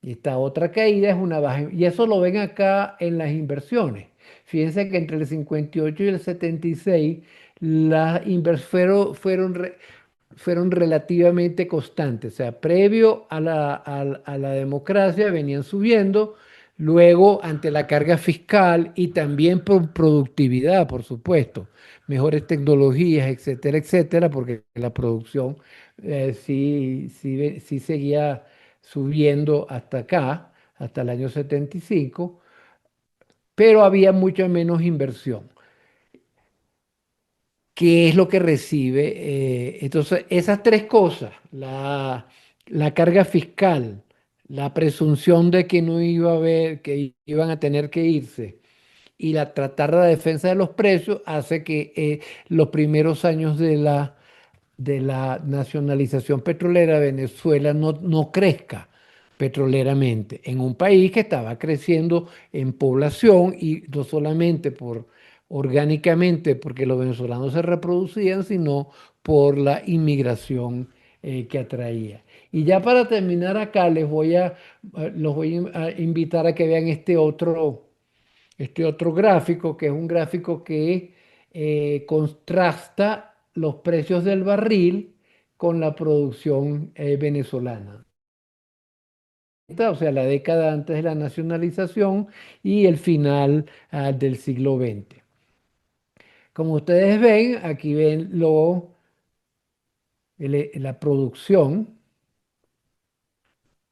Y esta otra caída es una baja, y eso lo ven acá en las inversiones. Fíjense que entre el 58 y el 76 las inversiones fueron relativamente constantes. O sea, previo a la democracia venían subiendo, luego ante la carga fiscal y también por productividad, por supuesto, mejores tecnologías, etcétera, etcétera, porque la producción sí seguía subiendo hasta acá, hasta el año 75, pero había mucha menos inversión. ¿Qué es lo que recibe? Entonces, esas tres cosas, la carga fiscal, la presunción de que no iba a haber, que iban a tener que irse, y tratar la defensa de los precios, hace que los primeros años de la nacionalización petrolera de Venezuela no crezca petroleramente en un país que estaba creciendo en población y no solamente por orgánicamente porque los venezolanos se reproducían, sino por la inmigración que atraía. Y ya para terminar acá los voy a invitar a que vean este otro gráfico, que es un gráfico que contrasta los precios del barril con la producción venezolana. O sea, la década antes de la nacionalización y el final del siglo XX. Como ustedes ven, aquí ven la producción,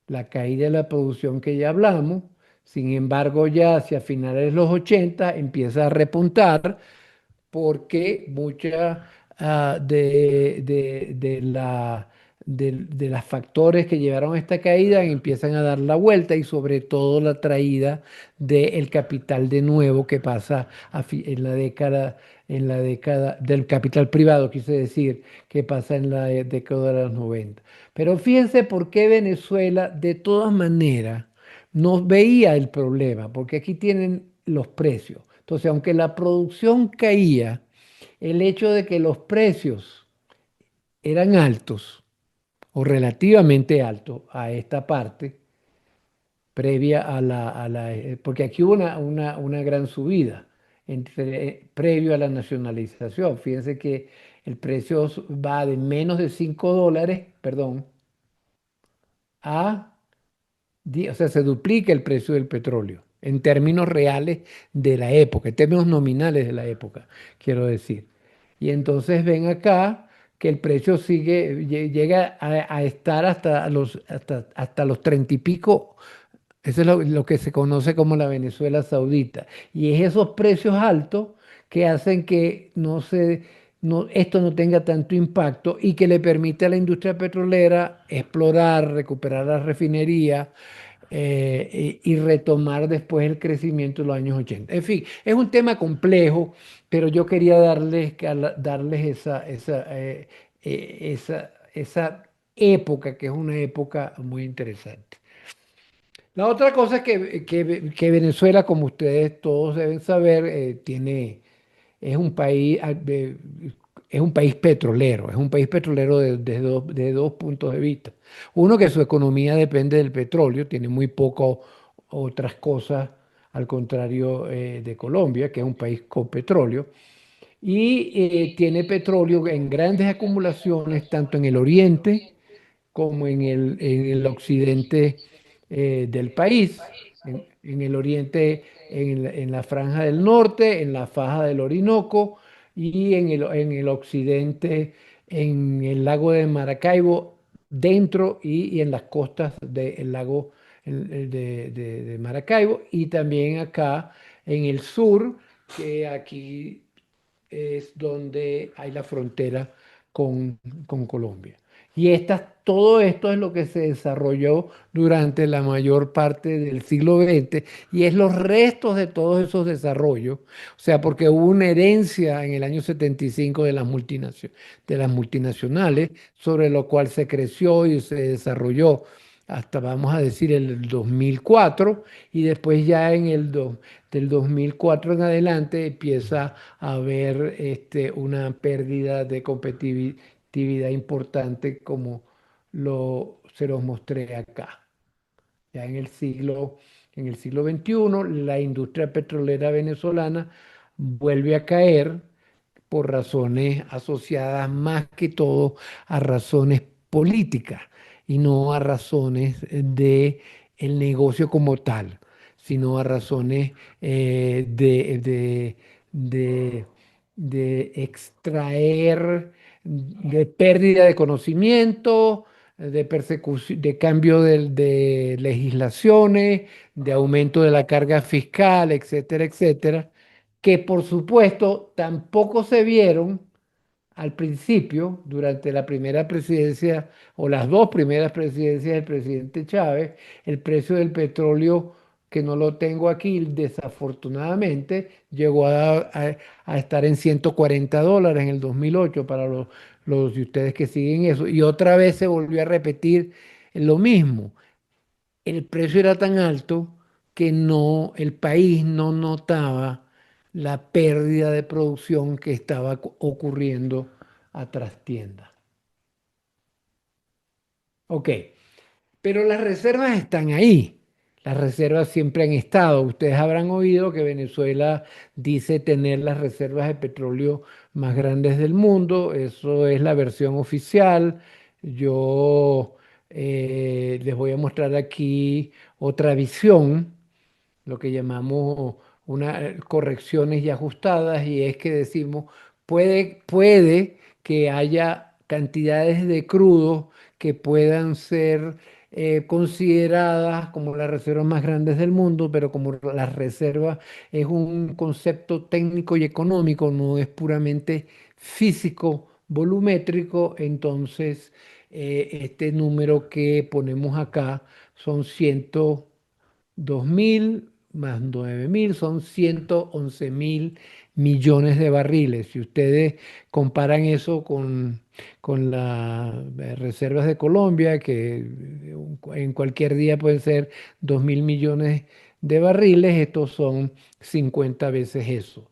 la caída de la producción que ya hablamos. Sin embargo, ya hacia finales de los 80 empieza a repuntar porque muchas de las factores que llevaron a esta caída empiezan a dar la vuelta y sobre todo la traída del capital de nuevo que pasa en la década del capital privado, quise decir, que pasa en la década de los 90. Pero fíjense por qué Venezuela de todas maneras no veía el problema, porque aquí tienen los precios. Entonces, aunque la producción caía, el hecho de que los precios eran altos o relativamente altos a esta parte, previa porque aquí hubo una gran subida previo a la nacionalización. Fíjense que el precio va de menos de $5, perdón, a o sea, se duplica el precio del petróleo en términos reales de la época, en términos nominales de la época, quiero decir. Y entonces ven acá que el precio llega a estar hasta los 30 y pico. Eso es lo que se conoce como la Venezuela Saudita. Y es esos precios altos que hacen que esto no tenga tanto impacto y que le permite a la industria petrolera explorar, recuperar la refinería y retomar después el crecimiento de los años 80. En fin, es un tema complejo, pero yo quería darles esa época, que es una época muy interesante. La otra cosa es que Venezuela, como ustedes todos deben saber, es un país es un país petrolero, es un país petrolero de dos puntos de vista. Uno, que su economía depende del petróleo, tiene muy poco otras cosas, al contrario de Colombia, que es un país con petróleo, y tiene petróleo en grandes acumulaciones, tanto en el oriente como en el occidente del país, en el oriente, en la franja del norte, en la faja del Orinoco y en el occidente, en el lago de Maracaibo, dentro y en las costas del lago de Maracaibo, y también acá en el sur, que aquí es donde hay la frontera con Colombia. Y todo esto es lo que se desarrolló durante la mayor parte del siglo XX y es los restos de todos esos desarrollos. O sea, porque hubo una herencia en el año 75 de las multinacionales, sobre lo cual se creció y se desarrolló hasta, vamos a decir, el 2004, y después ya del 2004 en adelante empieza a haber una pérdida de competitividad importante, como se los mostré acá. Ya en el siglo XXI, la industria petrolera venezolana vuelve a caer por razones asociadas más que todo a razones políticas y no a razones de el negocio como tal, sino a razones de, de extraer, de pérdida de conocimiento, de persecución, de cambio de legislaciones, de aumento de la carga fiscal, etcétera, etcétera, que por supuesto tampoco se vieron al principio, durante la primera presidencia o las dos primeras presidencias del presidente Chávez. El precio del petróleo, que no lo tengo aquí, desafortunadamente, llegó a estar en $140 en el 2008 para los de ustedes que siguen eso. Y otra vez se volvió a repetir lo mismo. El precio era tan alto que el país no notaba la pérdida de producción que estaba ocurriendo a trastienda. Ok, pero las reservas están ahí. Las reservas siempre han estado. Ustedes habrán oído que Venezuela dice tener las reservas de petróleo más grandes del mundo. Eso es la versión oficial. Yo les voy a mostrar aquí otra visión, lo que llamamos correcciones y ajustadas, y es que decimos, puede que haya cantidades de crudo que puedan ser consideradas como las reservas más grandes del mundo, pero como las reservas es un concepto técnico y económico, no es puramente físico, volumétrico, entonces este número que ponemos acá son 2.000 más 9.000, son 111.000 millones de barriles. Si ustedes comparan eso con las reservas de Colombia, que en cualquier día pueden ser 2.000 millones de barriles, estos son 50 veces eso.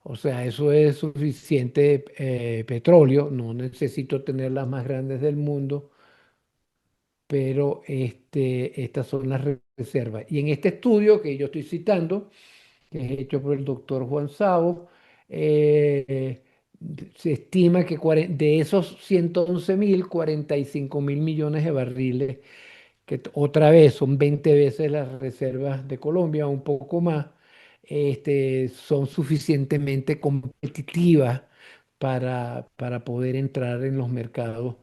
O sea, eso es suficiente petróleo. No necesito tener las más grandes del mundo, pero estas son las reservas. Y en este estudio que yo estoy citando, que es hecho por el doctor Juan Sabo, eh, se estima que de esos 111.000, 45.000 millones de barriles, que otra vez son 20 veces las reservas de Colombia, un poco más, son suficientemente competitivas para poder entrar en los mercados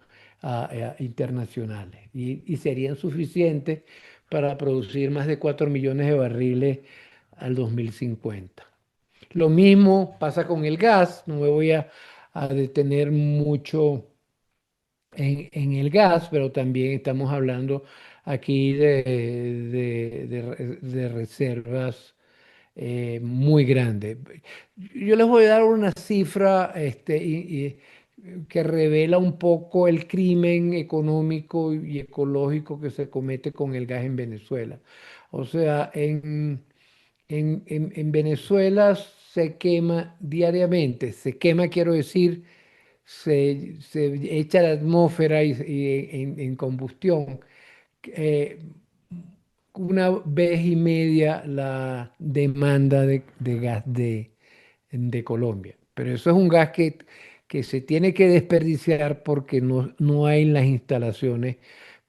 internacionales, y serían suficientes para producir más de 4 millones de barriles al 2050. Lo mismo pasa con el gas. No me voy a detener mucho en el gas, pero también estamos hablando aquí de reservas muy grandes. Yo les voy a dar una cifra que revela un poco el crimen económico y ecológico que se comete con el gas en Venezuela. O sea, en Venezuela se quema diariamente. Se quema, quiero decir, se echa a la atmósfera y en combustión, eh, una vez y media la demanda de gas de Colombia. Pero eso es un gas que se tiene que desperdiciar porque no hay las instalaciones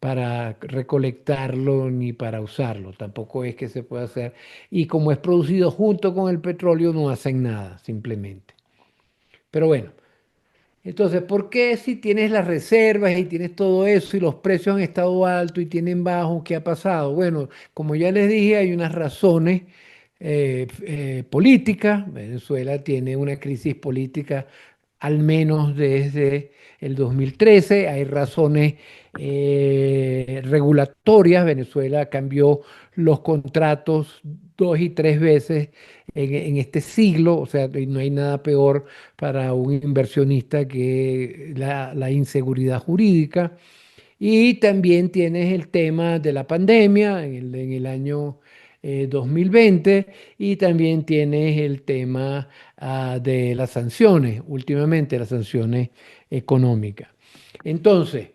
para recolectarlo ni para usarlo. Tampoco es que se pueda hacer. Y como es producido junto con el petróleo, no hacen nada, simplemente. Pero bueno. Entonces, ¿por qué si tienes las reservas y tienes todo eso y los precios han estado altos y tienen bajos, qué ha pasado? Bueno, como ya les dije, hay unas razones políticas. Venezuela tiene una crisis política al menos desde el 2013. Hay razones regulatorias. Venezuela cambió los contratos 2 y 3 veces en este siglo, o sea, no hay nada peor para un inversionista que la inseguridad jurídica. Y también tienes el tema de la pandemia en el año 2020 y también tienes el tema de las sanciones, últimamente las sanciones económicas. Entonces,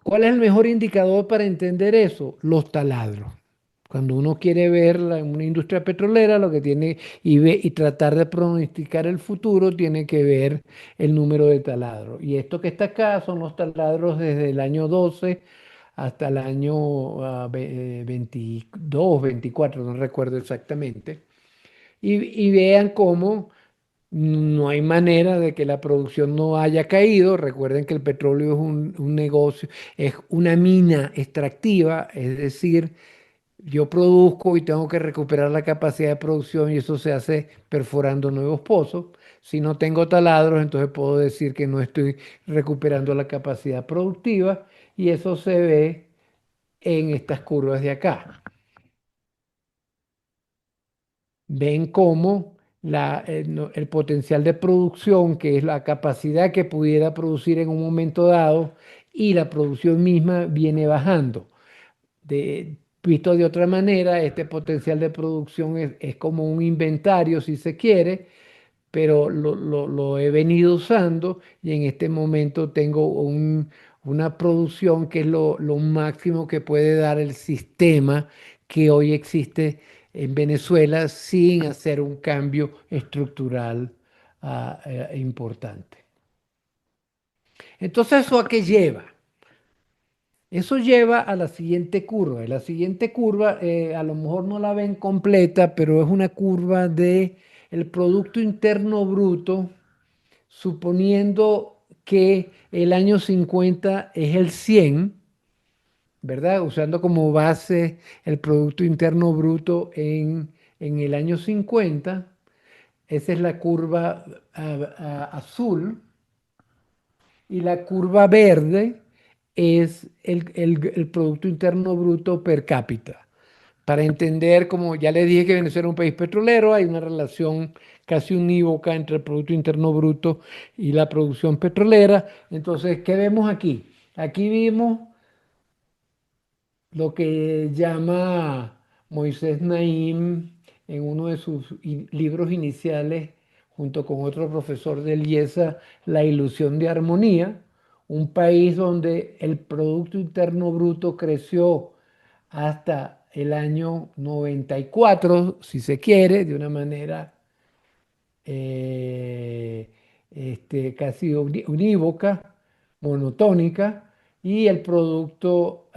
¿cuál es el mejor indicador para entender eso? Los taladros. Cuando uno quiere ver una industria petrolera, lo que tiene y tratar de pronosticar el futuro, tiene que ver el número de taladros. Y esto que está acá son los taladros desde el año 12 hasta el año 22, 24, no recuerdo exactamente. Y vean cómo no hay manera de que la producción no haya caído. Recuerden que el petróleo es un negocio, es una mina extractiva, es decir, yo produzco y tengo que recuperar la capacidad de producción y eso se hace perforando nuevos pozos. Si no tengo taladros, entonces puedo decir que no estoy recuperando la capacidad productiva y eso se ve en estas curvas de acá. Ven cómo el potencial de producción, que es la capacidad que pudiera producir en un momento dado, y la producción misma viene bajando. Visto de otra manera, este potencial de producción es como un inventario, si se quiere, pero lo he venido usando y en este momento tengo una producción que es lo máximo que puede dar el sistema que hoy existe en Venezuela sin hacer un cambio estructural importante. Entonces, ¿eso a qué lleva? Eso lleva a la siguiente curva. Y la siguiente curva, a lo mejor no la ven completa, pero es una curva de el Producto Interno Bruto, suponiendo que el año 50 es el 100, ¿verdad? Usando como base el Producto Interno Bruto en el año 50. Esa es la curva azul. Y la curva verde es el Producto Interno Bruto per cápita. Para entender, como ya les dije que Venezuela es un país petrolero, hay una relación casi unívoca entre el Producto Interno Bruto y la producción petrolera. Entonces, ¿qué vemos aquí? Aquí vimos lo que llama Moisés Naim en uno de sus libros iniciales, junto con otro profesor de IESA, La ilusión de armonía, un país donde el Producto Interno Bruto creció hasta el año 94, si se quiere, de una manera eh, casi unívoca, monotónica, y el Producto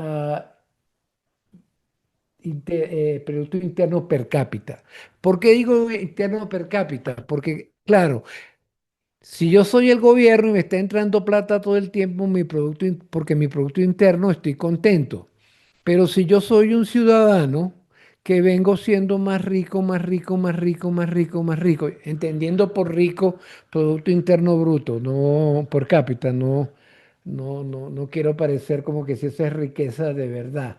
Producto Interno per cápita. ¿Por qué digo interno per cápita? Porque, claro, si yo soy el gobierno y me está entrando plata todo el tiempo, porque mi Producto Interno estoy contento. Pero si yo soy un ciudadano que vengo siendo más rico, más rico, más rico, más rico, más rico, entendiendo por rico Producto Interno Bruto, no por cápita, no quiero parecer como que si esa es riqueza de verdad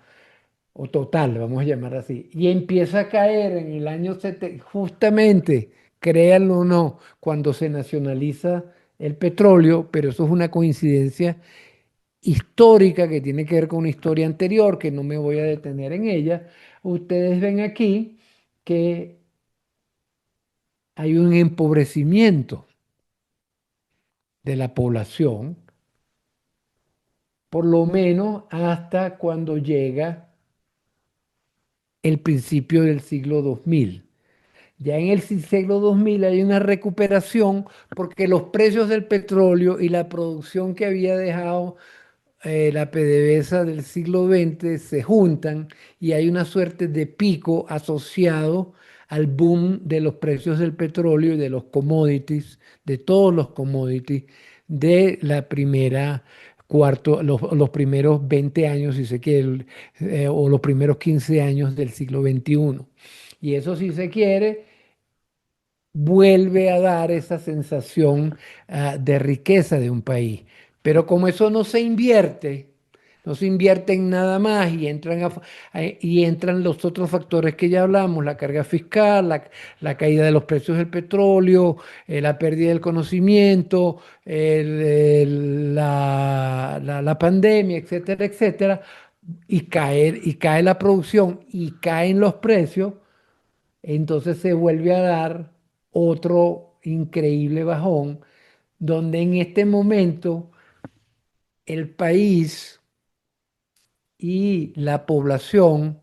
o total, vamos a llamar así, y empieza a caer en el año 70, justamente, créanlo o no, cuando se nacionaliza el petróleo, pero eso es una coincidencia histórica que tiene que ver con una historia anterior, que no me voy a detener en ella. Ustedes ven aquí que hay un empobrecimiento de la población, por lo menos hasta cuando llega el principio del siglo 2000. Ya en el siglo 2000 hay una recuperación porque los precios del petróleo y la producción que había dejado la PDVSA del siglo XX se juntan y hay una suerte de pico asociado al boom de los precios del petróleo y de los commodities, de todos los commodities de la primera los primeros 20 años, si se quiere, o los primeros 15 años del siglo XXI. Y eso, si se quiere, vuelve a dar esa sensación de riqueza de un país. Pero como eso no se invierte en nada más y y entran los otros factores que ya hablamos, la carga fiscal, la caída de los precios del petróleo, la pérdida del conocimiento, la pandemia, etcétera, etcétera, y cae la producción y caen los precios, entonces se vuelve a dar otro increíble bajón, donde en este momento el país y la población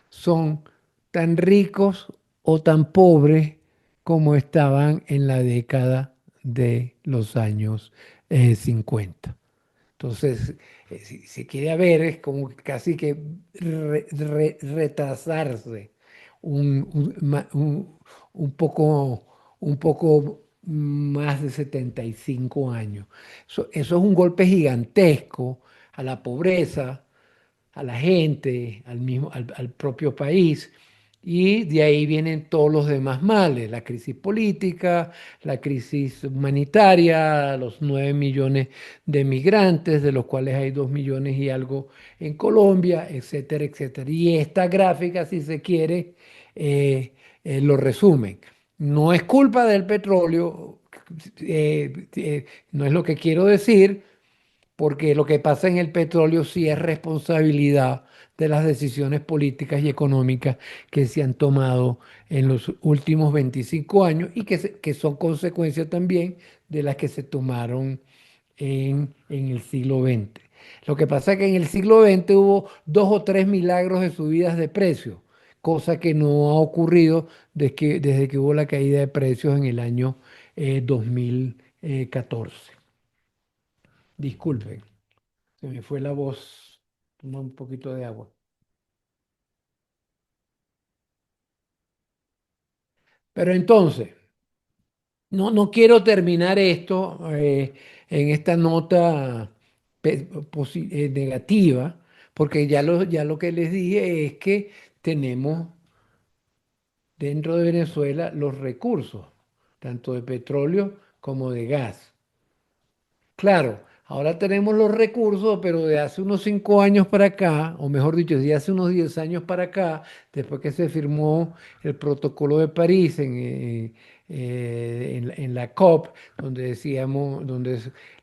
son tan ricos o tan pobres como estaban en la década de los años 50. Entonces, si se quiere ver, es como casi que retrasarse un poco, un poco más de 75 años. Eso es un golpe gigantesco a la pobreza, a la gente, al propio país. Y de ahí vienen todos los demás males, la crisis política, la crisis humanitaria, los 9 millones de migrantes, de los cuales hay 2 millones y algo en Colombia, etcétera, etcétera. Y esta gráfica, si se quiere, lo resumen. No es culpa del petróleo, no es lo que quiero decir, porque lo que pasa en el petróleo sí es responsabilidad de las decisiones políticas y económicas que se han tomado en los últimos 25 años y que son consecuencia también de las que se tomaron en el siglo XX. Lo que pasa es que en el siglo XX hubo 2 o 3 milagros de subidas de precios, cosa que no ha ocurrido desde que hubo la caída de precios en el año 2014. Disculpen. Se me fue la voz. Toma un poquito de agua. Pero entonces, no quiero terminar esto en esta nota negativa, porque ya lo que les dije es que tenemos dentro de Venezuela los recursos, tanto de petróleo como de gas. Claro, ahora tenemos los recursos, pero de hace unos 5 años para acá, o mejor dicho, de hace unos 10 años para acá, después que se firmó el Protocolo de París en la COP, donde decíamos,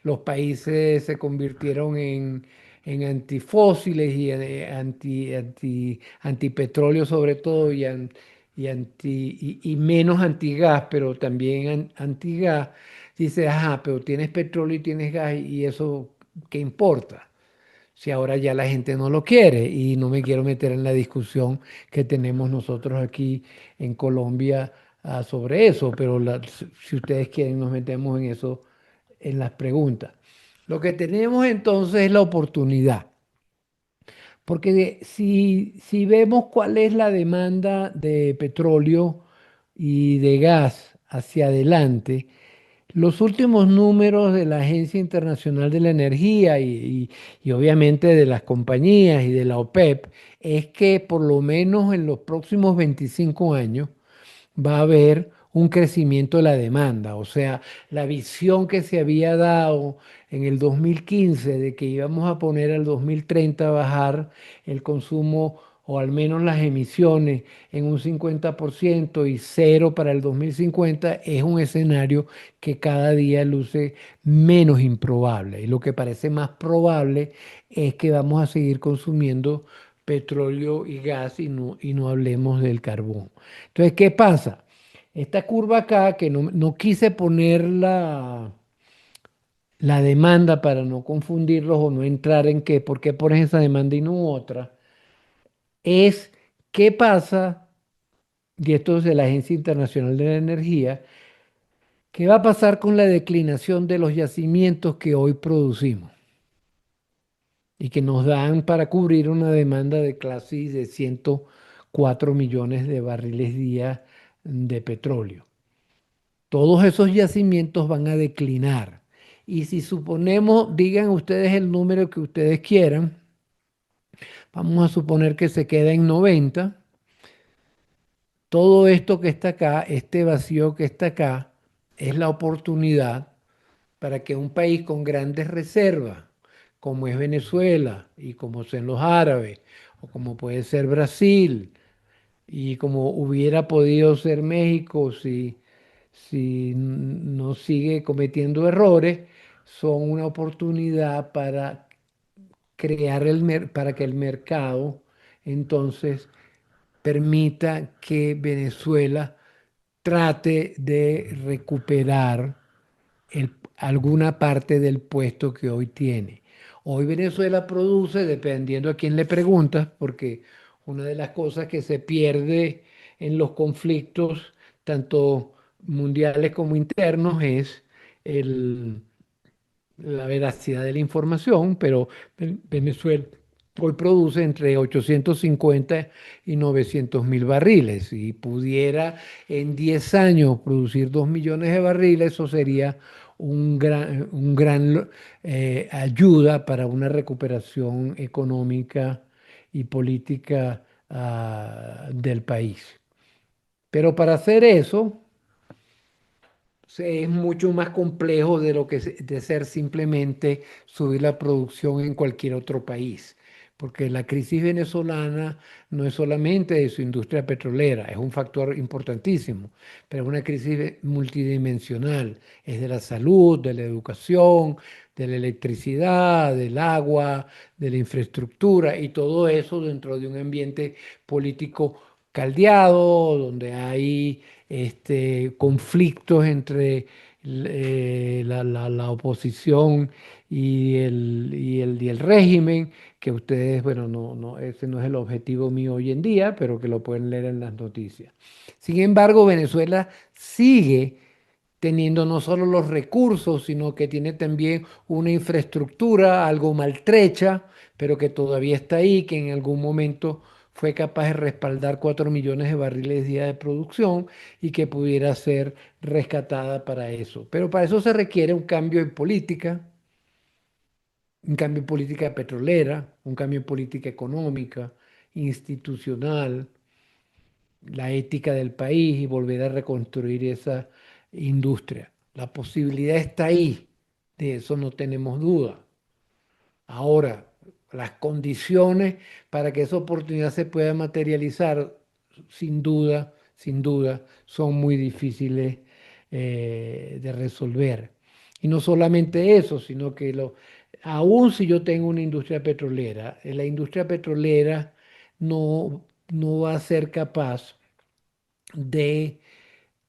los países se convirtieron en antifósiles y antipetróleo sobre todo, y menos antigas, pero también antigas. Dice, ajá, pero tienes petróleo y tienes gas y eso, ¿qué importa? Si ahora ya la gente no lo quiere y no me quiero meter en la discusión que tenemos nosotros aquí en Colombia sobre eso, pero si ustedes quieren nos metemos en eso en las preguntas. Lo que tenemos entonces es la oportunidad, porque si vemos cuál es la demanda de petróleo y de gas hacia adelante, los últimos números de la Agencia Internacional de la Energía y obviamente de las compañías y de la OPEP es que por lo menos en los próximos 25 años va a haber un crecimiento de la demanda. O sea, la visión que se había dado en el 2015 de que íbamos a poner al 2030 a bajar el consumo o al menos las emisiones en un 50% y cero para el 2050 es un escenario que cada día luce menos improbable. Y lo que parece más probable es que vamos a seguir consumiendo petróleo y gas y no hablemos del carbón. Entonces, ¿qué pasa? Esta curva acá, que no quise ponerla la demanda, para no confundirlos o no entrar en qué, por qué pones esa demanda y no otra, es qué pasa, y esto es de la Agencia Internacional de la Energía, qué va a pasar con la declinación de los yacimientos que hoy producimos y que nos dan para cubrir una demanda de casi de 104 millones de barriles día de petróleo. Todos esos yacimientos van a declinar. Y si suponemos, digan ustedes el número que ustedes quieran, vamos a suponer que se queda en 90. Todo esto que está acá, este vacío que está acá, es la oportunidad para que un país con grandes reservas, como es Venezuela y como son los árabes, o como puede ser Brasil, y como hubiera podido ser México si no sigue cometiendo errores, son una oportunidad para para que el mercado entonces permita que Venezuela trate de recuperar alguna parte del puesto que hoy tiene. Hoy Venezuela produce, dependiendo a quién le preguntas, porque una de las cosas que se pierde en los conflictos, tanto mundiales como internos, es el, la veracidad de la información, pero Venezuela hoy produce entre 850 y 900 mil barriles. Si pudiera en 10 años producir 2 millones de barriles, eso sería un gran ayuda para una recuperación económica y política del país. Pero para hacer eso, es mucho más complejo de lo que de ser simplemente subir la producción en cualquier otro país, porque la crisis venezolana no es solamente de su industria petrolera, es un factor importantísimo, pero es una crisis multidimensional, es de la salud, de la educación, de la electricidad, del agua, de la infraestructura y todo eso dentro de un ambiente político caldeado, donde hay conflictos entre la oposición y el régimen, que ustedes, bueno, ese no es el objetivo mío hoy en día, pero que lo pueden leer en las noticias. Sin embargo, Venezuela sigue teniendo no solo los recursos, sino que tiene también una infraestructura algo maltrecha, pero que todavía está ahí, que en algún momento fue capaz de respaldar 4 millones de barriles día de producción y que pudiera ser rescatada para eso. Pero para eso se requiere un cambio en política petrolera, un cambio en política económica, institucional, la ética del país y volver a reconstruir esa industria. La posibilidad está ahí, de eso no tenemos duda. Ahora, las condiciones para que esa oportunidad se pueda materializar, sin duda, son muy difíciles de resolver. Y no solamente eso, sino que aún si yo tengo una industria petrolera, la industria petrolera no va a ser capaz de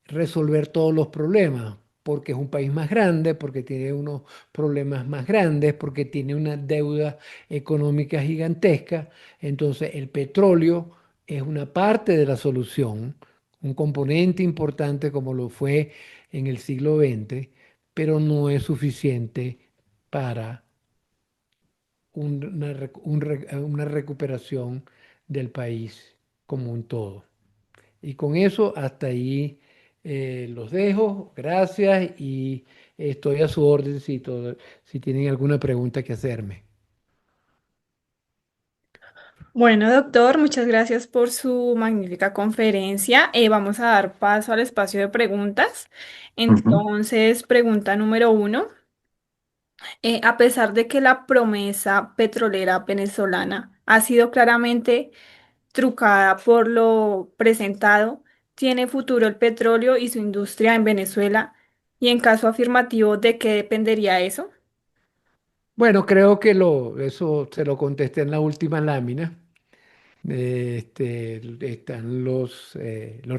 resolver todos los problemas, porque es un país más grande, porque tiene unos problemas más grandes, porque tiene una deuda económica gigantesca. Entonces, el petróleo es una parte de la solución, un componente importante como lo fue en el siglo XX, pero no es suficiente para una recuperación del país como un todo. Y con eso, hasta ahí los dejo. Gracias y estoy a su orden si tienen alguna pregunta que hacerme. Bueno, doctor, muchas gracias por su magnífica conferencia. Vamos a dar paso al espacio de preguntas. Ujú. Entonces, pregunta número uno. A pesar de que la promesa petrolera venezolana ha sido claramente trucada por lo presentado, ¿tiene futuro el petróleo y su industria en Venezuela? Y en caso afirmativo, ¿de qué dependería eso? Bueno, creo que eso se lo contesté en la última lámina. Están los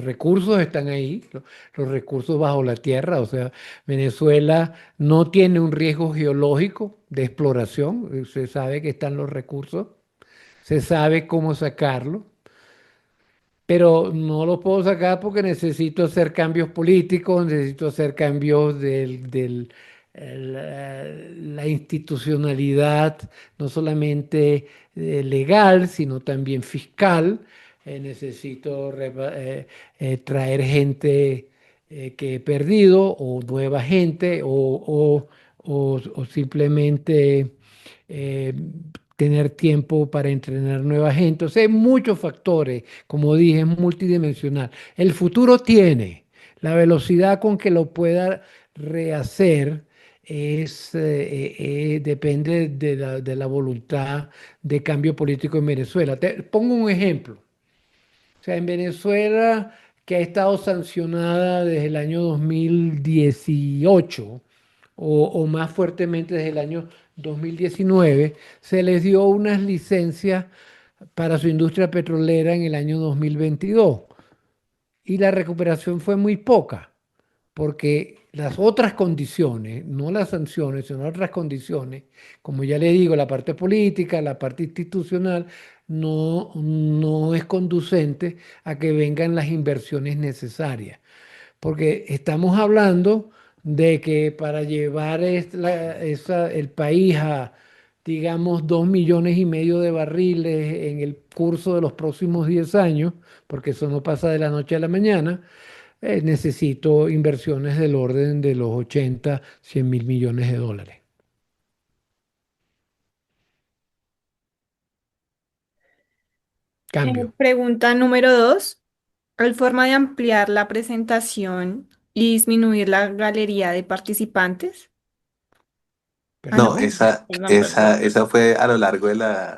recursos están ahí, los recursos bajo la tierra. O sea, Venezuela no tiene un riesgo geológico de exploración. Se sabe que están los recursos, se sabe cómo sacarlo, pero no lo puedo sacar porque necesito hacer cambios políticos, necesito hacer cambios la institucionalidad, no solamente legal, sino también fiscal. Necesito traer gente que he perdido o nueva gente o simplemente eh, tener tiempo para entrenar nueva gente. O sea, hay muchos factores, como dije, es multidimensional. El futuro tiene la velocidad con que lo pueda rehacer. Depende de la voluntad de cambio político en Venezuela. Te pongo un ejemplo. O sea, en Venezuela, que ha estado sancionada desde el año 2018 o más fuertemente desde el año 2019, se les dio unas licencias para su industria petrolera en el año 2022 y la recuperación fue muy poca porque las otras condiciones, no las sanciones, sino otras condiciones, como ya le digo, la parte política, la parte institucional, no es conducente a que vengan las inversiones necesarias. Porque estamos hablando de que para llevar el país a, digamos, 2,5 millones de barriles en el curso de los próximos 10 años, porque eso no pasa de la noche a la mañana, necesito inversiones del orden de los 80, 100 mil millones de dólares. Cambio. Pregunta número 2. ¿Hay forma de ampliar la presentación y disminuir la galería de participantes? Ah, no, No, Perdón. perdón. esa fue a lo largo de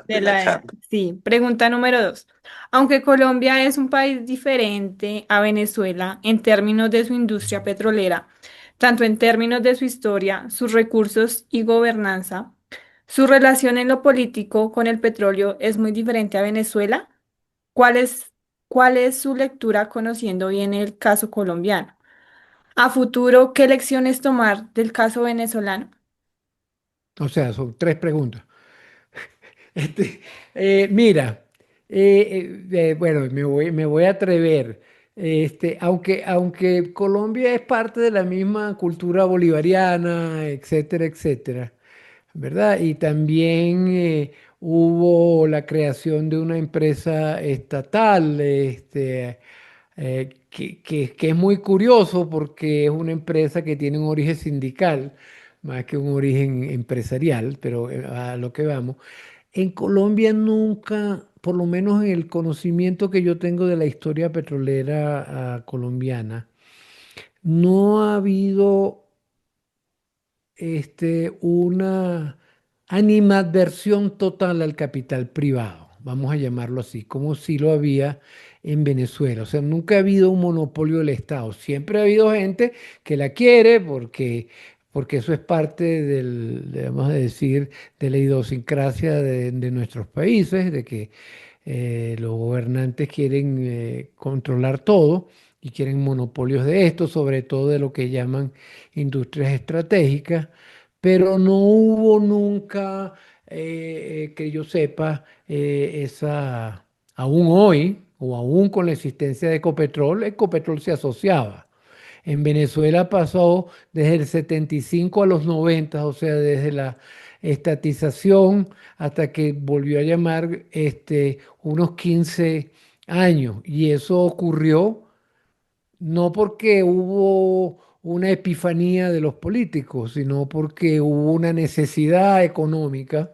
De la la, charla. sí, pregunta número 2. Aunque Colombia es un país diferente a Venezuela en términos de su industria petrolera, tanto en términos de su historia, sus recursos y gobernanza, su relación en lo político con el petróleo es muy diferente a Venezuela. ¿Cuál es, cuál es su lectura conociendo bien el caso colombiano? A futuro, ¿qué lecciones tomar del caso venezolano? O sea, son tres preguntas. Este, mira, bueno, me voy a atrever. Aunque Colombia es parte de la misma cultura bolivariana, etcétera, etcétera, ¿verdad? Y también hubo la creación de una empresa estatal, que es muy curioso porque es una empresa que tiene un origen sindical más que un origen empresarial, pero a lo que vamos. En Colombia nunca, por lo menos en el conocimiento que yo tengo de la historia petrolera colombiana, no ha habido una animadversión total al capital privado, vamos a llamarlo así, como si lo había en Venezuela. O sea, nunca ha habido un monopolio del Estado. Siempre ha habido gente que la quiere porque eso es parte vamos a decir, de la idiosincrasia de nuestros países, de que los gobernantes quieren controlar todo y quieren monopolios de esto, sobre todo de lo que llaman industrias estratégicas, pero no hubo nunca, que yo sepa, aún hoy, o aún con la existencia de Ecopetrol se asociaba. En Venezuela pasó desde el 75 a los 90, o sea, desde la estatización hasta que volvió a llamar unos 15 años. Y eso ocurrió no porque hubo una epifanía de los políticos, sino porque hubo una necesidad económica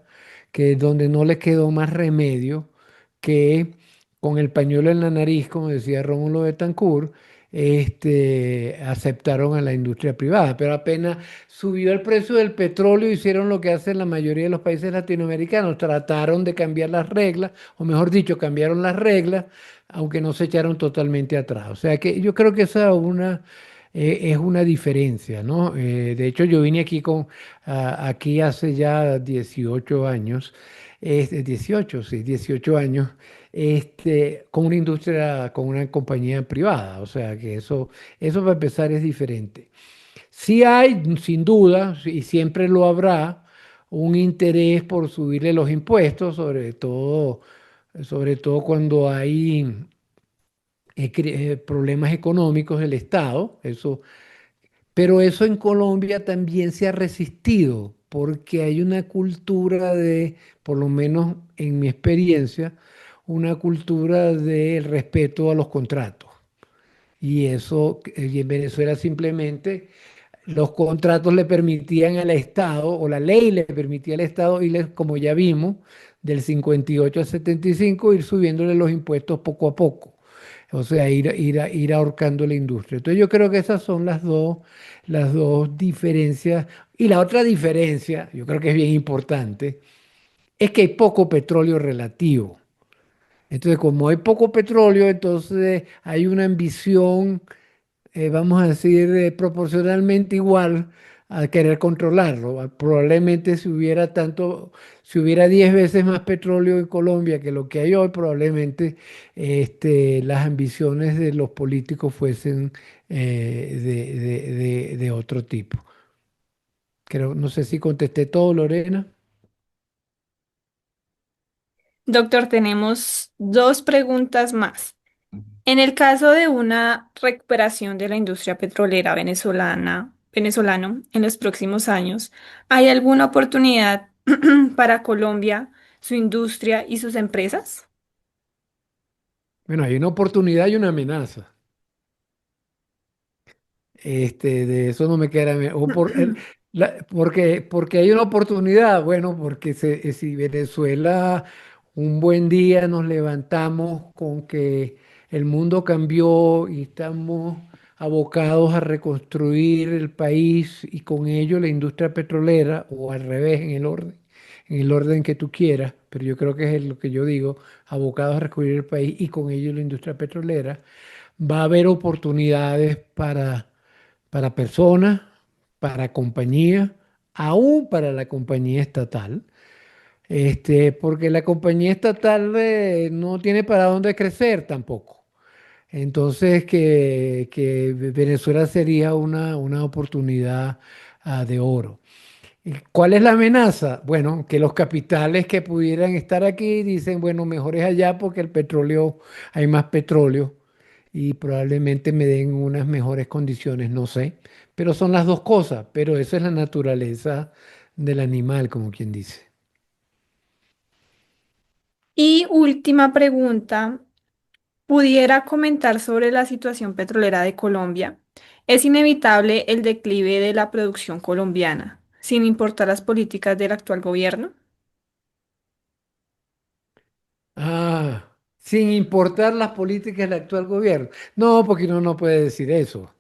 que donde no les quedó más remedio que con el pañuelo en la nariz, como decía Rómulo Betancourt, aceptaron a la industria privada. Pero apenas subió el precio del petróleo, hicieron lo que hacen la mayoría de los países latinoamericanos, trataron de cambiar las reglas, o mejor dicho, cambiaron las reglas aunque no se echaron totalmente atrás. O sea que yo creo que esa es una diferencia, ¿no? De hecho, yo vine aquí hace ya 18 años, 18, sí, 18 años, con una industria, con una compañía privada. O sea que eso para empezar es diferente. Sí hay, sin duda, y siempre lo habrá, un interés por subirle los impuestos, sobre todo cuando hay problemas económicos del Estado. Pero eso en Colombia también se ha resistido, porque hay una cultura de, por lo menos en mi experiencia, una cultura del respeto a los contratos. Y eso, y en Venezuela simplemente los contratos le permitían al Estado, o la ley le permitía al Estado, como ya vimos, del 58 al 75, ir subiéndole los impuestos poco a poco. O sea, ir ahorcando la industria. Entonces yo creo que esas son las dos diferencias. Y la otra diferencia, yo creo que es bien importante, es que hay poco petróleo relativo. Entonces, como hay poco petróleo, entonces hay una ambición, vamos a decir, proporcionalmente igual a querer controlarlo. Probablemente si hubiera 10 veces más petróleo en Colombia que lo que hay hoy, probablemente las ambiciones de los políticos fuesen de otro tipo. No sé si contesté todo, Lorena. Doctor, tenemos dos preguntas más. En el caso de una recuperación de la industria petrolera venezolano en los próximos años, ¿hay alguna oportunidad para Colombia, su industria y sus empresas? Bueno, hay una oportunidad y una amenaza. De eso no me queda. Porque hay una oportunidad. Bueno, porque si Venezuela un buen día nos levantamos con que el mundo cambió y estamos abocados a reconstruir el país y con ello la industria petrolera, o al revés, en el orden que tú quieras, pero yo creo que es lo que yo digo, abocados a reconstruir el país y con ello la industria petrolera, va a haber oportunidades para personas, para compañías, aún para la compañía estatal, porque la compañía estatal no tiene para dónde crecer tampoco. Entonces, que Venezuela sería una oportunidad de oro. ¿Y cuál es la amenaza? Bueno, que los capitales que pudieran estar aquí dicen, bueno, mejor es allá porque hay más petróleo y probablemente me den unas mejores condiciones, no sé. Pero son las dos cosas, pero esa es la naturaleza del animal, como quien dice. Y última pregunta, ¿pudiera comentar sobre la situación petrolera de Colombia? Es inevitable el declive de la producción colombiana, sin importar las políticas del actual gobierno. Ah, sin importar las políticas del actual gobierno. No, porque uno no puede decir eso.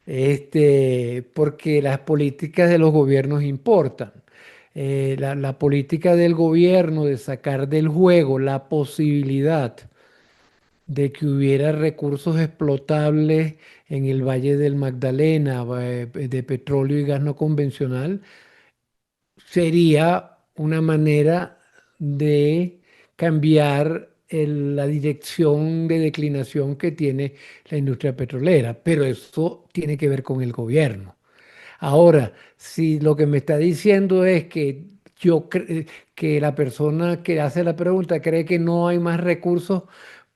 Porque las políticas de los gobiernos importan. La política del gobierno de sacar del juego la posibilidad de que hubiera recursos explotables en el Valle del Magdalena, de petróleo y gas no convencional, sería una manera de cambiar la dirección de declinación que tiene la industria petrolera, pero eso tiene que ver con el gobierno. Ahora, si lo que me está diciendo es que la persona que hace la pregunta cree que no hay más recursos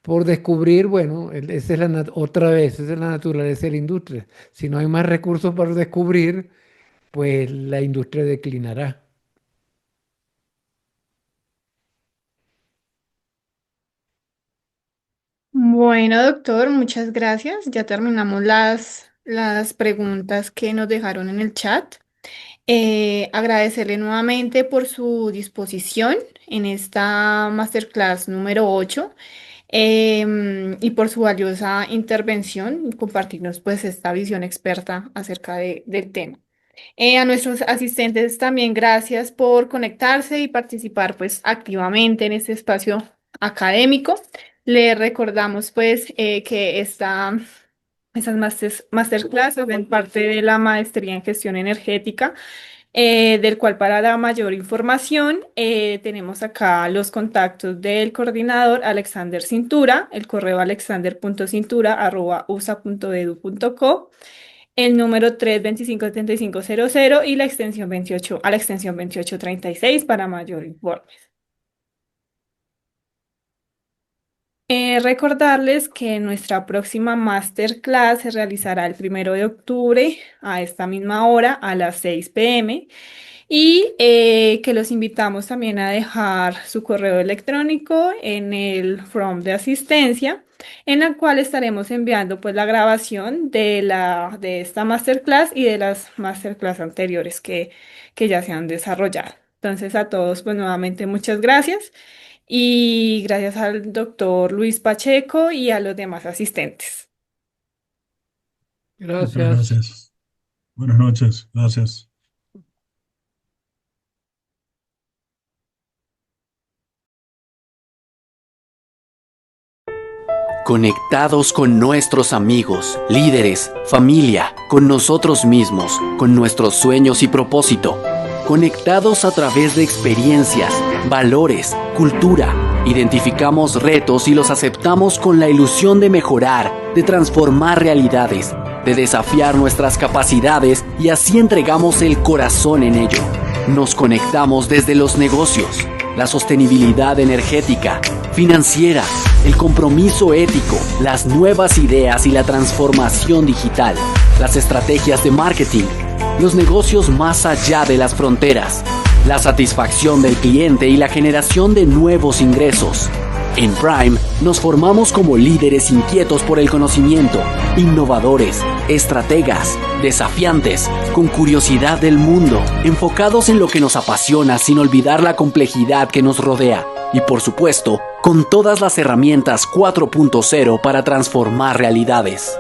por descubrir, bueno, esa es otra vez, esa es la naturaleza de la industria. Si no hay más recursos por descubrir, pues la industria declinará. Bueno, doctor, muchas gracias. Ya terminamos las preguntas que nos dejaron en el chat. Agradecerle nuevamente por su disposición en esta masterclass número 8 y por su valiosa intervención y compartirnos pues esta visión experta acerca del tema. A nuestros asistentes también gracias por conectarse y participar pues activamente en este espacio académico. Le recordamos pues que esas masterclass hacen parte de la maestría en gestión energética del cual para la mayor información tenemos acá los contactos del coordinador Alexander Cintura, el correo alexander.cintura@usa.edu.co, el número 325-7500 y la extensión 28 a la extensión 2836 para mayor informe. Recordarles que nuestra próxima masterclass se realizará el 1 de octubre a esta misma hora a las 6 p.m. y que los invitamos también a dejar su correo electrónico en el form de asistencia, en la cual estaremos enviando pues la grabación de esta masterclass y de las masterclass anteriores que ya se han desarrollado. Entonces a todos pues nuevamente muchas gracias. Y gracias al doctor Luis Pacheco y a los demás asistentes. Muchas Gracias. gracias. Buenas noches. Gracias. Conectados con nuestros amigos, líderes, familia, con nosotros mismos, con nuestros sueños y propósito. Conectados a través de experiencias, valores, cultura. Identificamos retos y los aceptamos con la ilusión de mejorar, de transformar realidades, de desafiar nuestras capacidades y así entregamos el corazón en ello. Nos conectamos desde los negocios, la sostenibilidad energética, financiera, el compromiso ético, las nuevas ideas y la transformación digital, las estrategias de marketing, los negocios más allá de las fronteras, la satisfacción del cliente y la generación de nuevos ingresos. En Prime nos formamos como líderes inquietos por el conocimiento, innovadores, estrategas, desafiantes, con curiosidad del mundo, enfocados en lo que nos apasiona sin olvidar la complejidad que nos rodea y, por supuesto, con todas las herramientas 4.0 para transformar realidades.